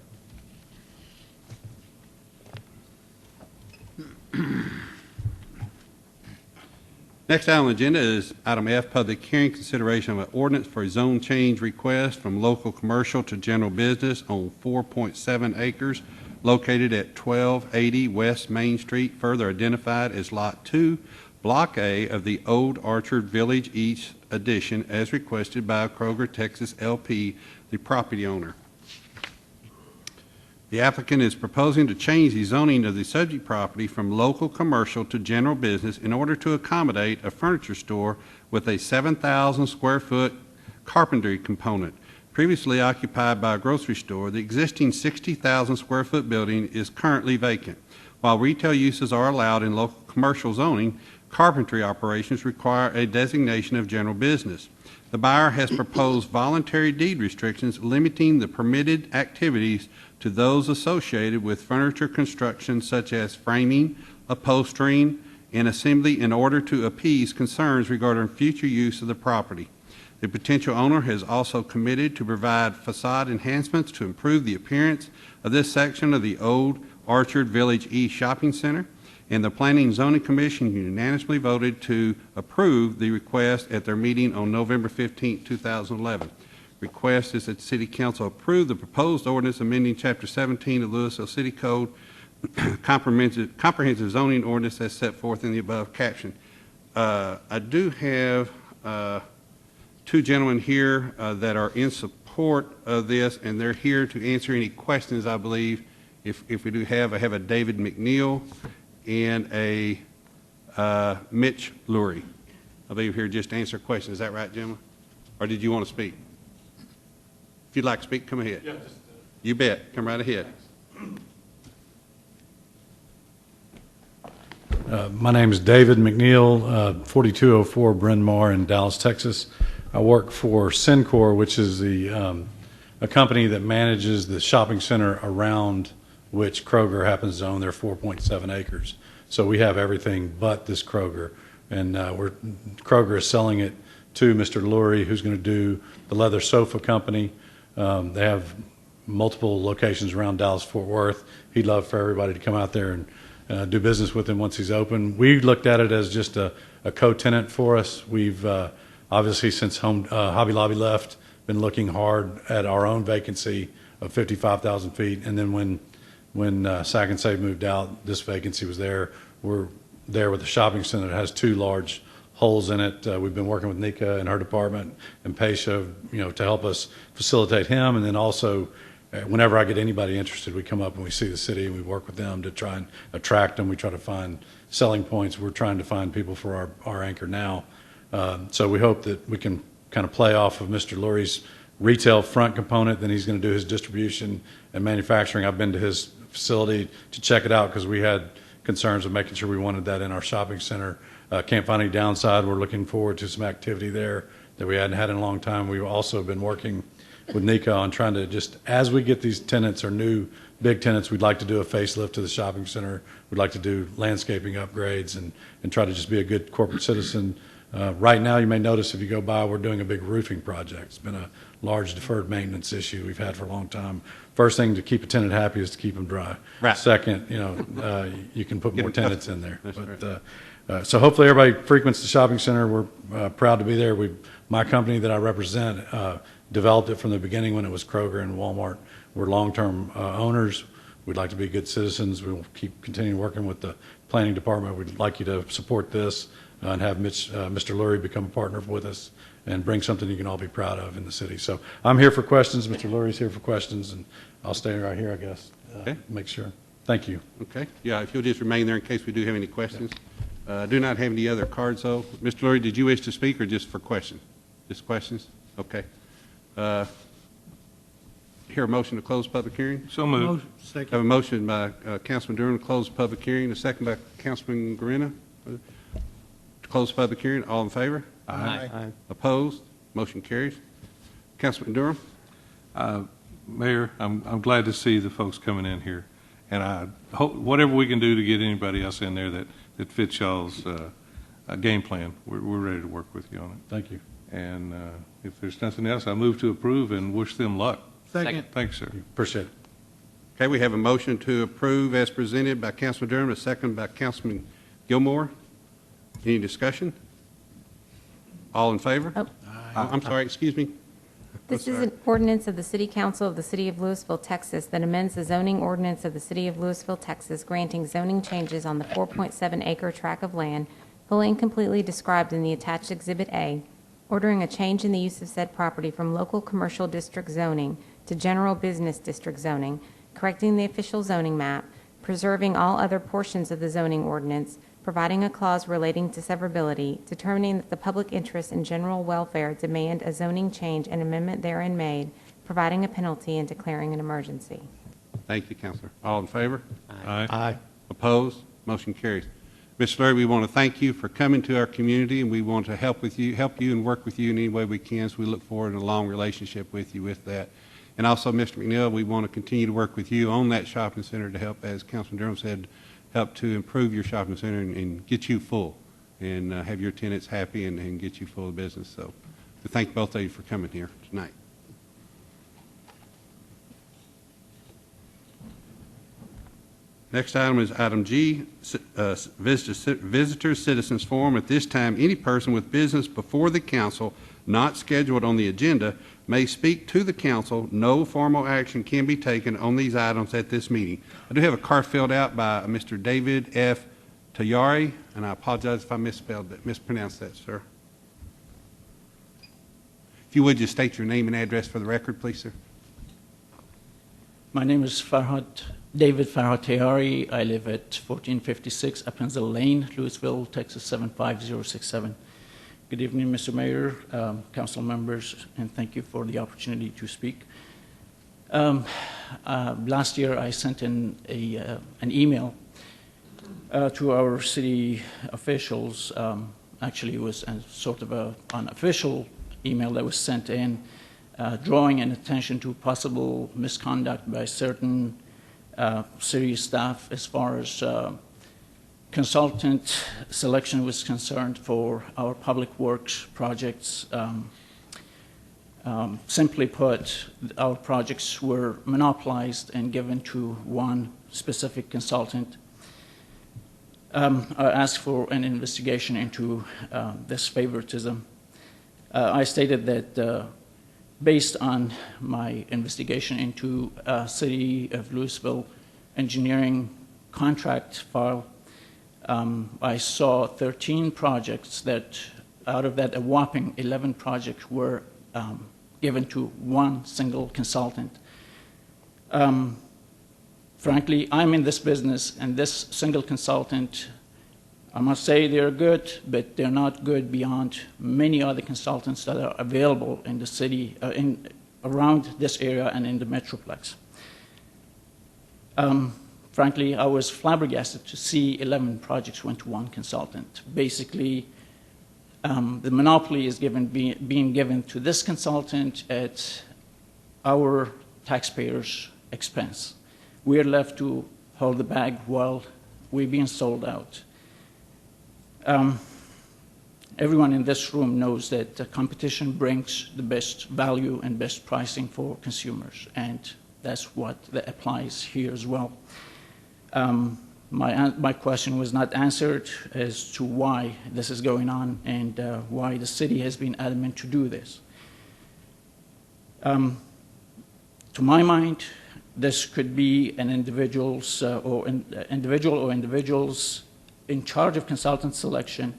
Next item on the agenda is item F, public hearing, consideration of an ordinance for a zone change request from local commercial to general business on 4.7 acres located at 1280 West Main Street, further identified as Lot 2, Block A of the Old Orchard Village East addition, as requested by Kroger Texas LP, the property owner. The applicant is proposing to change the zoning of the subject property from local commercial to general business in order to accommodate a furniture store with a 7,000 square foot carpentry component. Previously occupied by a grocery store, the existing 60,000 square foot building is currently vacant. While retail uses are allowed in local commercial zoning, carpentry operations require a designation of general business. The buyer has proposed voluntary deed restrictions limiting the permitted activities to those associated with furniture construction such as framing, upholstering, and assembly in order to appease concerns regarding future use of the property. The potential owner has also committed to provide facade enhancements to improve the appearance of this section of the Old Orchard Village East Shopping Center, and the Planning and Zoning Commission unanimously voted to approve the request at their meeting on November 15, 2011. Request is that the City Council approve the proposed ordinance amending Chapter 17 of Louisville City Code, comprehensive zoning ordinance as set forth in the above caption. I do have two gentlemen here that are in support of this, and they're here to answer any questions, I believe. If we do have, I have a David McNeil and a Mitch Lurie. I believe here just to answer questions. Is that right, gentlemen? Or did you want to speak? If you'd like to speak, come ahead. Yeah, you bet. Come right ahead. My name is David McNeil, 4204 Bryn Mawr in Dallas, Texas. I work for Syncor, which is a company that manages the shopping center around which Kroger happens to own their 4.7 acres. So we have everything but this Kroger, and Kroger is selling it to Mr. Lurie, who's going to do the leather sofa company. They have multiple locations around Dallas-Fort Worth. He'd love for everybody to come out there and do business with him once he's open. We looked at it as just a co-tenant for us. We've obviously, since Hobby Lobby left, been looking hard at our own vacancy of 55,000 feet. And then when Sack and Save moved out, this vacancy was there. We're there with the shopping center that has two large holes in it. We've been working with Nika and her department and Paisha, to help us facilitate him. And then also, whenever I get anybody interested, we come up and we see the city and we work with them to try and attract them. We try to find selling points. We're trying to find people for our anchor now. So we hope that we can kind of play off of Mr. Lurie's retail front component. Then he's going to do his distribution and manufacturing. I've been to his facility to check it out because we had concerns of making sure we wanted that in our shopping center. Can't find any downside. We're looking forward to some activity there that we hadn't had in a long time. We've also been working with Nika on trying to just, as we get these tenants or new big tenants, we'd like to do a facelift to the shopping center. We'd like to do landscaping upgrades and try to just be a good corporate citizen. Right now, you may notice if you go by, we're doing a big roofing project. It's been a large deferred maintenance issue we've had for a long time. First thing to keep a tenant happy is to keep them dry. Right. Second, you can put more tenants in there. So hopefully everybody frequents the shopping center. We're proud to be there. My company that I represent developed it from the beginning when it was Kroger and Walmart. We're long-term owners. We'd like to be good citizens. We'll continue working with the planning department. We'd like you to support this and have Mr. Lurie become a partner with us and bring something you can all be proud of in the city. So I'm here for questions. Mr. Lurie's here for questions, and I'll stay right here, I guess. Okay. Make sure. Thank you. Okay. Yeah, if you'll just remain there in case we do have any questions. I do not have any other cards, though. Mr. Lurie, did you wish to speak or just for questions? Just questions? Okay. Hear a motion to close public hearing? So moved. Second. Have a motion by Councilman Durham to close public hearing, a second by Councilman Guarina. To close public hearing, all in favor? Aye. Opposed? Motion carries. Councilman Durham? Mayor, I'm glad to see the folks coming in here, and I hope whatever we can do to get anybody else in there that fits y'all's game plan, we're ready to work with you on it. Thank you. And if there's nothing else, I move to approve and wish them luck. Second. Thanks, sir. Appreciate it. Okay, we have a motion to approve as presented by Councilman Durham, a second by Councilman Gilmore. Any discussion? All in favor? Oh. I'm sorry, excuse me. This is an ordinance of the City Council of the City of Louisville, Texas, that amends the zoning ordinance of the City of Louisville, Texas, granting zoning changes on the 4.7-acre tract of land fully and completely described in the attached Exhibit A, ordering a change in the use of said property from local commercial district zoning to general business district zoning, correcting the official zoning map, preserving all other portions of the zoning ordinance, providing a clause relating to severability, determining that the public interest and general welfare demand a zoning change and amendment therein made, providing a penalty, and declaring an emergency. Thank you, Counselor. All in favor? Aye. Opposed? Motion carries. Mr. Larry, we want to thank you for coming to our community, and we want to help you and work with you in any way we can, so we look forward to a long relationship with you with that. And also, Mr. McNeil, we want to continue to work with you on that shopping center to help, as Councilman Durham said, help to improve your shopping center and get you full and have your tenants happy and get you full of business. So we thank both of you for coming here tonight. Next item is item G, Visitor Citizens Forum. At this time, any person with business before the council not scheduled on the agenda may speak to the council. No formal action can be taken on these items at this meeting. I do have a card filled out by Mr. David F. Tayari, and I apologize if I mispronounced that, sir. If you would just state your name and address for the record, please, sir. My name is David Farhat Tayari. I live at 1456 Appenzell Lane, Louisville, Texas 75067. Good evening, Mr. Mayor, council members, and thank you for the opportunity to speak. Last year, I sent in an email to our city officials. Actually, it was sort of an unofficial email that was sent in, drawing an attention to possible misconduct by certain city staff as far as consultant selection was concerned for our public works projects. Simply put, our projects were monopolized and given to one specific consultant. I asked for an investigation into this favoritism. I stated that based on my investigation into City of Louisville engineering contract file, I saw 13 projects that, out of that, a whopping 11 projects were given to one single consultant. Frankly, I'm in this business, and this single consultant, I must say they're good, but they're not good beyond many other consultants that are available in the city, around this area and in the Metroplex. Frankly, I was flabbergasted to see 11 projects went to one consultant. Basically, the monopoly is being given to this consultant at our taxpayers' expense. We're left to hold the bag while we're being sold out. Everyone in this room knows that competition brings the best value and best pricing for consumers, and that's what applies here as well. My question was not answered as to why this is going on and why the city has been adamant to do this. To my mind, this could be an individual or individuals in charge of consultant selection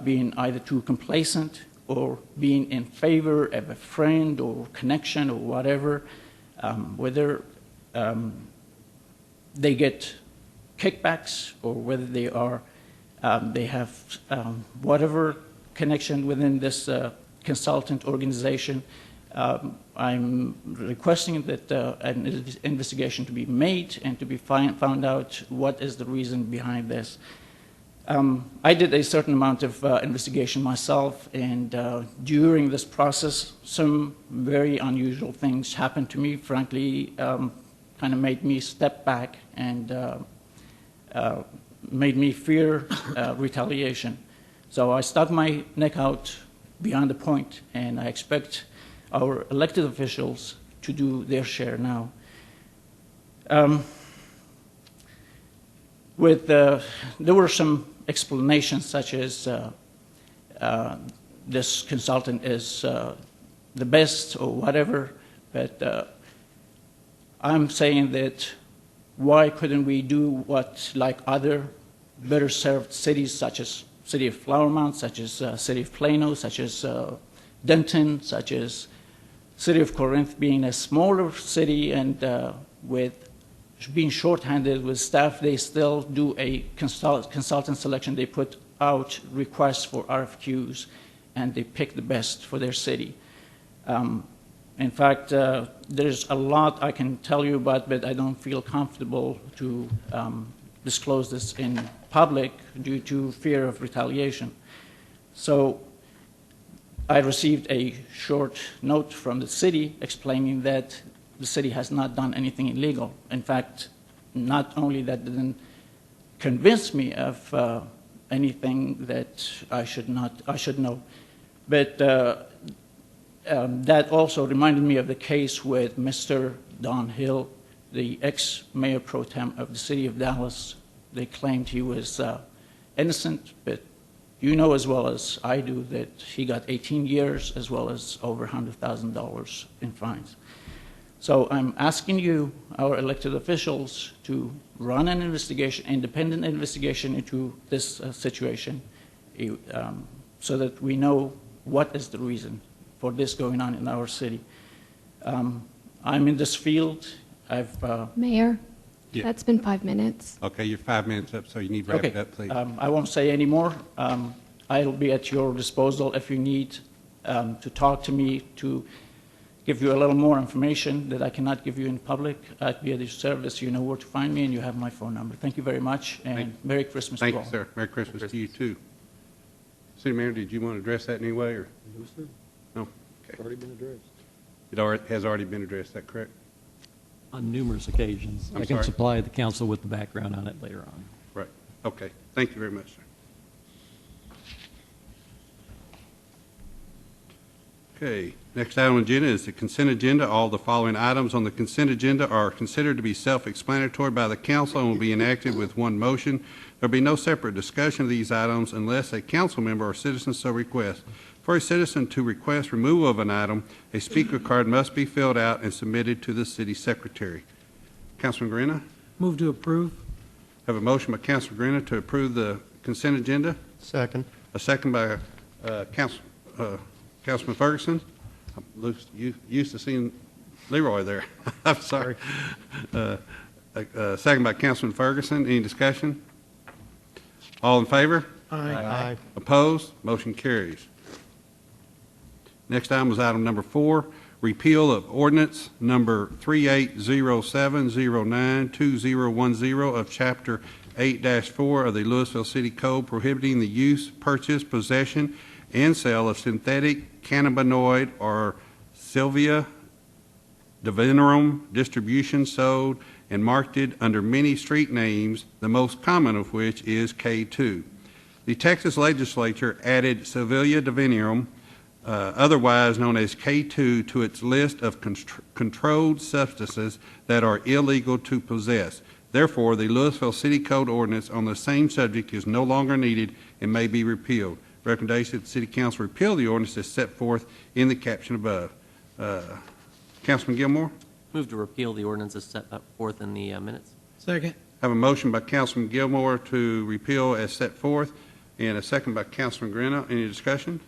being either too complacent or being in favor of a friend or connection or whatever, whether they get kickbacks or whether they have whatever connection within this consultant organization. I'm requesting that an investigation to be made and to be found out what is the reason behind this. I did a certain amount of investigation myself, and during this process, some very unusual things happened to me. Frankly, kind of made me step back and made me fear retaliation. So I stuck my neck out beyond the point, and I expect our elected officials to do their share now. There were some explanations such as this consultant is the best or whatever, but I'm saying that why couldn't we do what like other better served cities such as City of Flower Mound, such as City of Plano, such as Denton, such as City of Corinth, being a smaller city and with being shorthanded with staff, they still do a consultant selection. They put out requests for RFQs and they pick the best for their city. In fact, there's a lot I can tell you about, but I don't feel comfortable to disclose this in public due to fear of retaliation. So I received a short note from the city explaining that the city has not done anything illegal. In fact, not only that didn't convince me of anything that I should know, but that also reminded me of the case with Mr. Don Hill, the ex-mayor pro tem of the city of Dallas. They claimed he was innocent, but you know as well as I do that he got 18 years as well as over $100,000 in fines. So I'm asking you, our elected officials, to run an investigation, independent investigation into this situation so that we know what is the reason for this going on in our city. I'm in this field. Mayor, Yeah. that's been 5 minutes. Okay, you're 5 minutes up, so you need to wrap Okay. it up, please. I won't say any more. I'll be at your disposal if you need to talk to me to give you a little more information that I cannot give you in public. I'd be at your service. You know where to find me, and you have my phone number. Thank you very much, and Merry Christmas to all. Thank you, sir. Merry Christmas to you, too. City Manager, did you want to address that in any way, or? No, sir. No? Okay. It's already been addressed. It has already been addressed, is that correct? On numerous occasions. I'm I can sorry? supply the council with the background on it later on. Right. Okay. Thank you very much, sir. Okay. Next item on the agenda is the consent agenda. All the following items on the consent agenda are considered to be self-explanatory by the council and will be enacted with one motion. There will be no separate discussion of these items unless a council member or citizen so requests. For a citizen to request removal of an item, a speaker card must be filled out and submitted to the city secretary. Councilman Grena? Move to approve. Have a motion by Councilman Grena to approve the consent agenda. Second. A second by Councilman Ferguson. I'm used to seeing Leroy there. I'm sorry. Second by Councilman Ferguson. Any discussion? All in favor? Aye. Opposed? Motion carries. Next item is item number 4, repeal of ordinance number 3807092010 of Chapter 8-4 of the Louisville City Code prohibiting the use, purchase, possession, and sale of synthetic cannabinoid or Sylvia divinorum distribution sold and marketed under many street names, the most common of which is K2. The Texas legislature added Sylvia divinorum, otherwise known as K2, to its list of controlled substances that are illegal to possess. Therefore, the Louisville City Code ordinance on the same subject is no longer needed and may be repealed. Recommendation that the City Council repeal the ordinance as set forth in the caption above. Councilman Gilmore? Move to repeal the ordinance as set forth in the minutes. Second. Have a motion by Councilman Gilmore to repeal as set forth, and a second by Councilman Grena. Any discussion?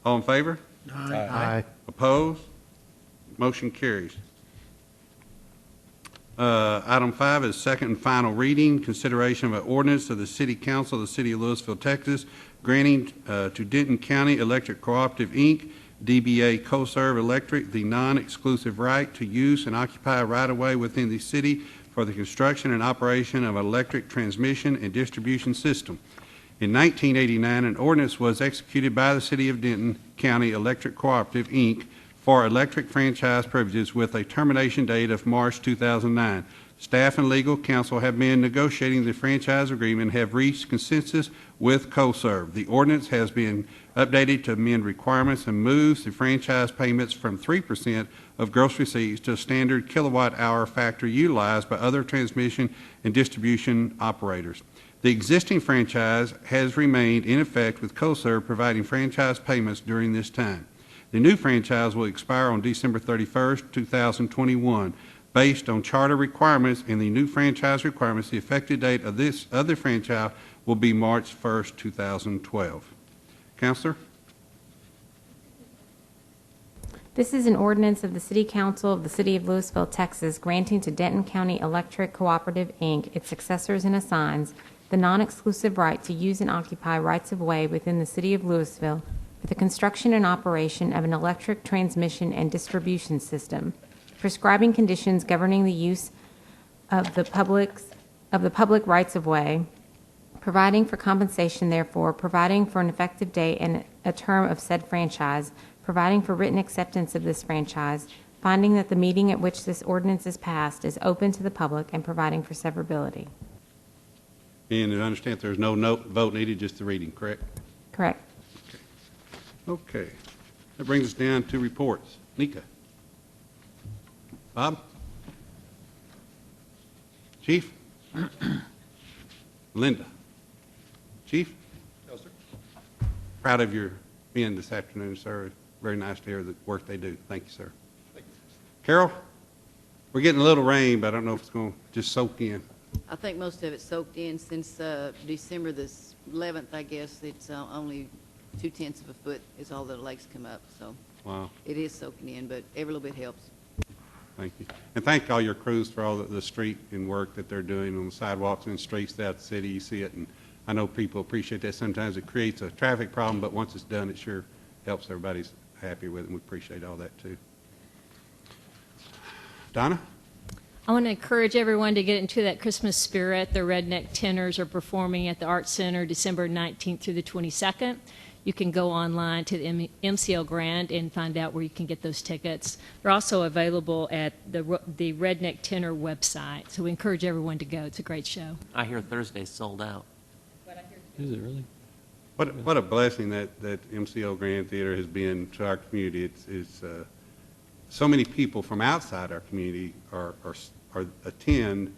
All in favor? Aye. Opposed? Motion carries. Item 5 is second and final reading, consideration of an ordinance of the City Council of the City of Louisville, Texas, granting to Denton County Electric Cooperative, Inc., DBA CoServe Electric, the non-exclusive right to use and occupy a right-of-way within the city for the construction and operation of an electric transmission and distribution system. In 1989, an ordinance was executed by the City of Denton County Electric Cooperative, Inc., for electric franchise privileges with a termination date of March 2009. Staff and legal counsel have been negotiating the franchise agreement and have reached consensus with CoServe. The ordinance has been updated to amend requirements and moves the franchise payments from 3% of gross receipts to a standard kilowatt-hour factor utilized by other transmission and distribution operators. The existing franchise has remained in effect with CoServe providing franchise payments during this time. The new franchise will expire on December 31st, 2021. Based on charter requirements and the new franchise requirements, the effective date of this other franchise will be March 1st, 2012. Counselor? This is an ordinance of the City Council of the City of Lewisville, Texas, granting to Denton County Electric Cooperative, Inc., its successors and assigns, the non-exclusive right to use and occupy rights-of-way within the City of Lewisville for the construction and operation of an electric transmission and distribution system, prescribing conditions governing the use of the public rights-of-way, providing for compensation therefore, providing for an effective date and a term of said franchise, providing for written acceptance of this franchise, finding that the meeting at which this ordinance is passed is open to the public, and providing for severability. And to understand there's no vote needed, just the reading, correct? Correct. Okay. That brings us down to reports. Nika? Bob? Chief? Linda? Chief? No, sir. Proud of your being this afternoon, sir. Very nice to hear the work they do. Thank you, sir. Thank you. Carol? We're getting a little rain, but I don't know if it's going to just soak in. I think most of it soaked in since December the 11th, I guess. It's only 0.2 of a foot is all the lakes come up. So Wow. it is soaking in, but every little bit helps. Thank you. And thank all your crews for all the street and work that they're doing on the sidewalks and streets throughout the city. You see it, and I know people appreciate that. Sometimes it creates a traffic problem, but once it's done, it sure helps. Everybody's happy with it, and we appreciate all that, too. Donna? I want to encourage everyone to get into that Christmas spirit. The Redneck Tenors are performing at the Arts Center December 19th through the 22nd. You can go online to the MCL Grand and find out where you can get those tickets. They're also available at the Redneck Tenor website. So we encourage everyone to go. It's a great show. I hear Thursday's sold out. Is it really? What a blessing that MCL Grand Theater has been to our community. It's so many people from outside our community are attend,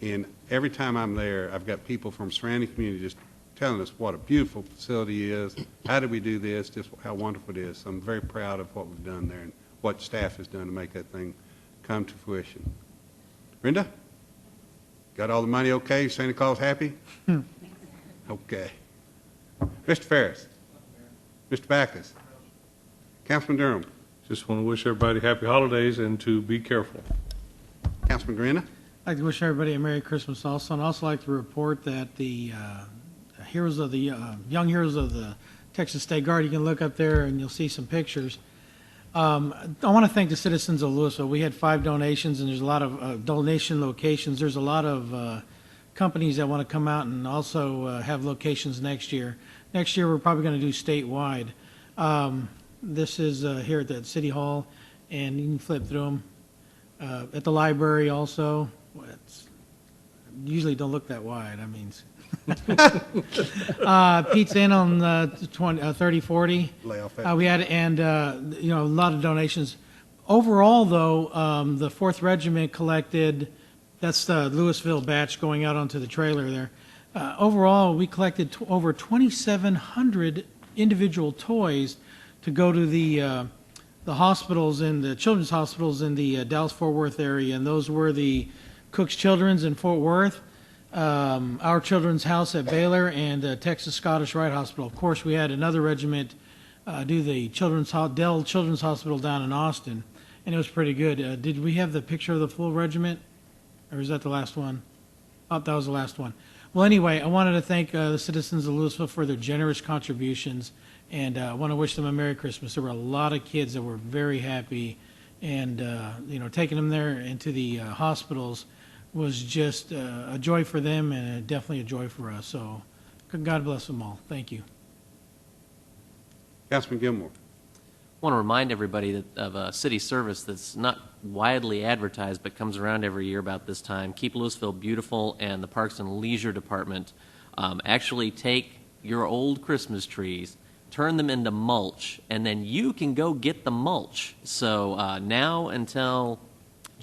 and every time I'm there, I've got people from surrounding community just telling us what a beautiful facility is, how did we do this, just how wonderful it is. So I'm very proud of what we've done there and what staff has done to make that thing come to fruition. Brenda? Got all the money okay? Santa Claus happy? Okay. Mr. Ferris? Mr. Backus? Councilman Durham? Just want to wish everybody happy holidays and to be careful. Councilman Grena? I'd like to wish everybody a Merry Christmas also, and I'd also like to report that the heroes of the young heroes of the Texas State Guard, you can look up there and you'll see some pictures. I want to thank the citizens of Lewisville. We had 5 donations, and there's a lot of donation locations. There's a lot of companies that want to come out and also have locations next year. Next year, we're probably going to do statewide. This is here at the City Hall, and you can flip through them. At the library also. Usually don't look that wide. I mean, Pizza Inn on 3040. We had, and a lot of donations. Overall, though, the 4th Regiment collected. That's the Lewisville batch going out onto the trailer there. Overall, we collected over 2,700 individual toys to go to the hospitals and the children's hospitals in the Dallas-Fort Worth area, and those were the Cook's Children's in Fort Worth, Our Children's House at Baylor, and Texas Scottish Rite Hospital. Of course, we had another regiment do the Dell Children's Hospital down in Austin, and it was pretty good. Did we have the picture of the full regiment, or is that the last one? Oh, that was the last one. Well, anyway, I wanted to thank the citizens of Lewisville for their generous contributions, and I want to wish them a Merry Christmas. There were a lot of kids that were very happy, and taking them there into the hospitals was just a joy for them, and definitely a joy for us. So God bless them all. Thank you. Councilman Gilmore. I want to remind everybody of a city service that's not widely advertised but comes around every year about this time. Keep Lewisville Beautiful and the Parks and Leisure Department actually take your old Christmas trees, turn them into mulch, and then you can go get the mulch. So now until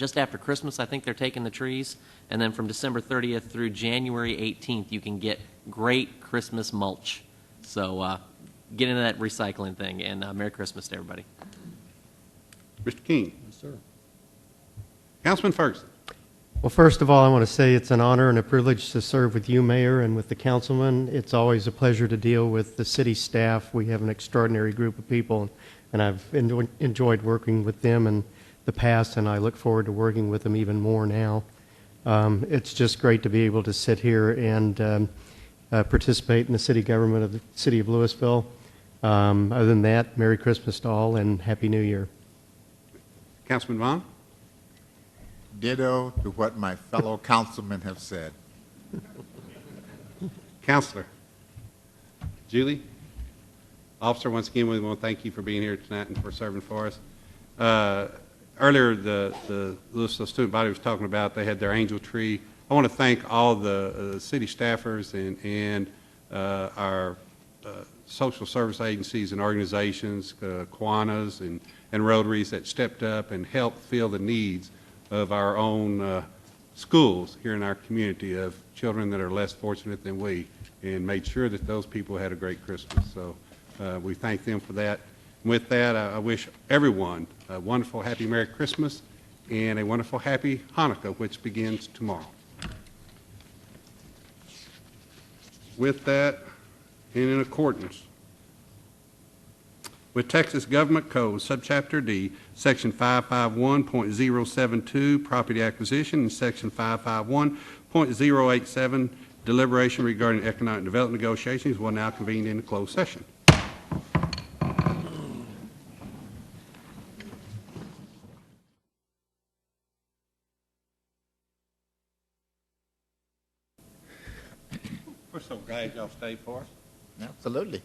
just after Christmas, I think they're taking the trees. And then from December 30th through January 18th, you can get great Christmas mulch. So get into that recycling thing, and Merry Christmas to everybody. Mr. King. Yes, sir. Councilman Ferguson. Well, first of all, I want to say it's an honor and a privilege to serve with you, Mayor, and with the councilman. It's always a pleasure to deal with the city staff. We have an extraordinary group of people, and I've enjoyed working with them in the past, and I look forward to working with them even more now. It's just great to be able to sit here and participate in the city government of the city of Louisville. Other than that, Merry Christmas to all and Happy New Year. Councilman Vaughn. Ditto to what my fellow councilmen have said. Counselor. Julie. Officer, once again, we want to thank you for being here tonight and for serving for us. Earlier, the Louisville student body was talking about they had their angel tree. I want to thank all the city staffers and our social service agencies and organizations, Kiwanis and Rotaries that stepped up and helped fill the needs of our own schools here in our community of children that are less fortunate than we, and made sure that those people had a great Christmas. So we thank them for that. And with that, I wish everyone a wonderful, happy Merry Christmas and a wonderful, happy Hanukkah, which begins tomorrow. With that, and in accordance with Texas Government Code, Subchapter D, Section 551.072, Property Acquisition, and Section 551.087, Deliberation regarding economic development negotiations, will now convene in a closed session. We're so glad y'all stayed for us. Absolutely.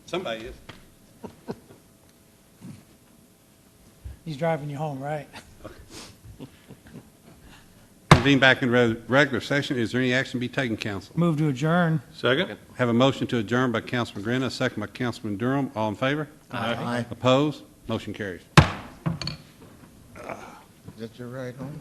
Somebody is. He's driving you home, right? Convene back in regular session. Is there any action to be taken, council? Move to adjourn. Second. Have a motion to adjourn by Councilman Green, a second by Councilman Durham. All in favor? Aye. Opposed? Motion carries. Is that your right home?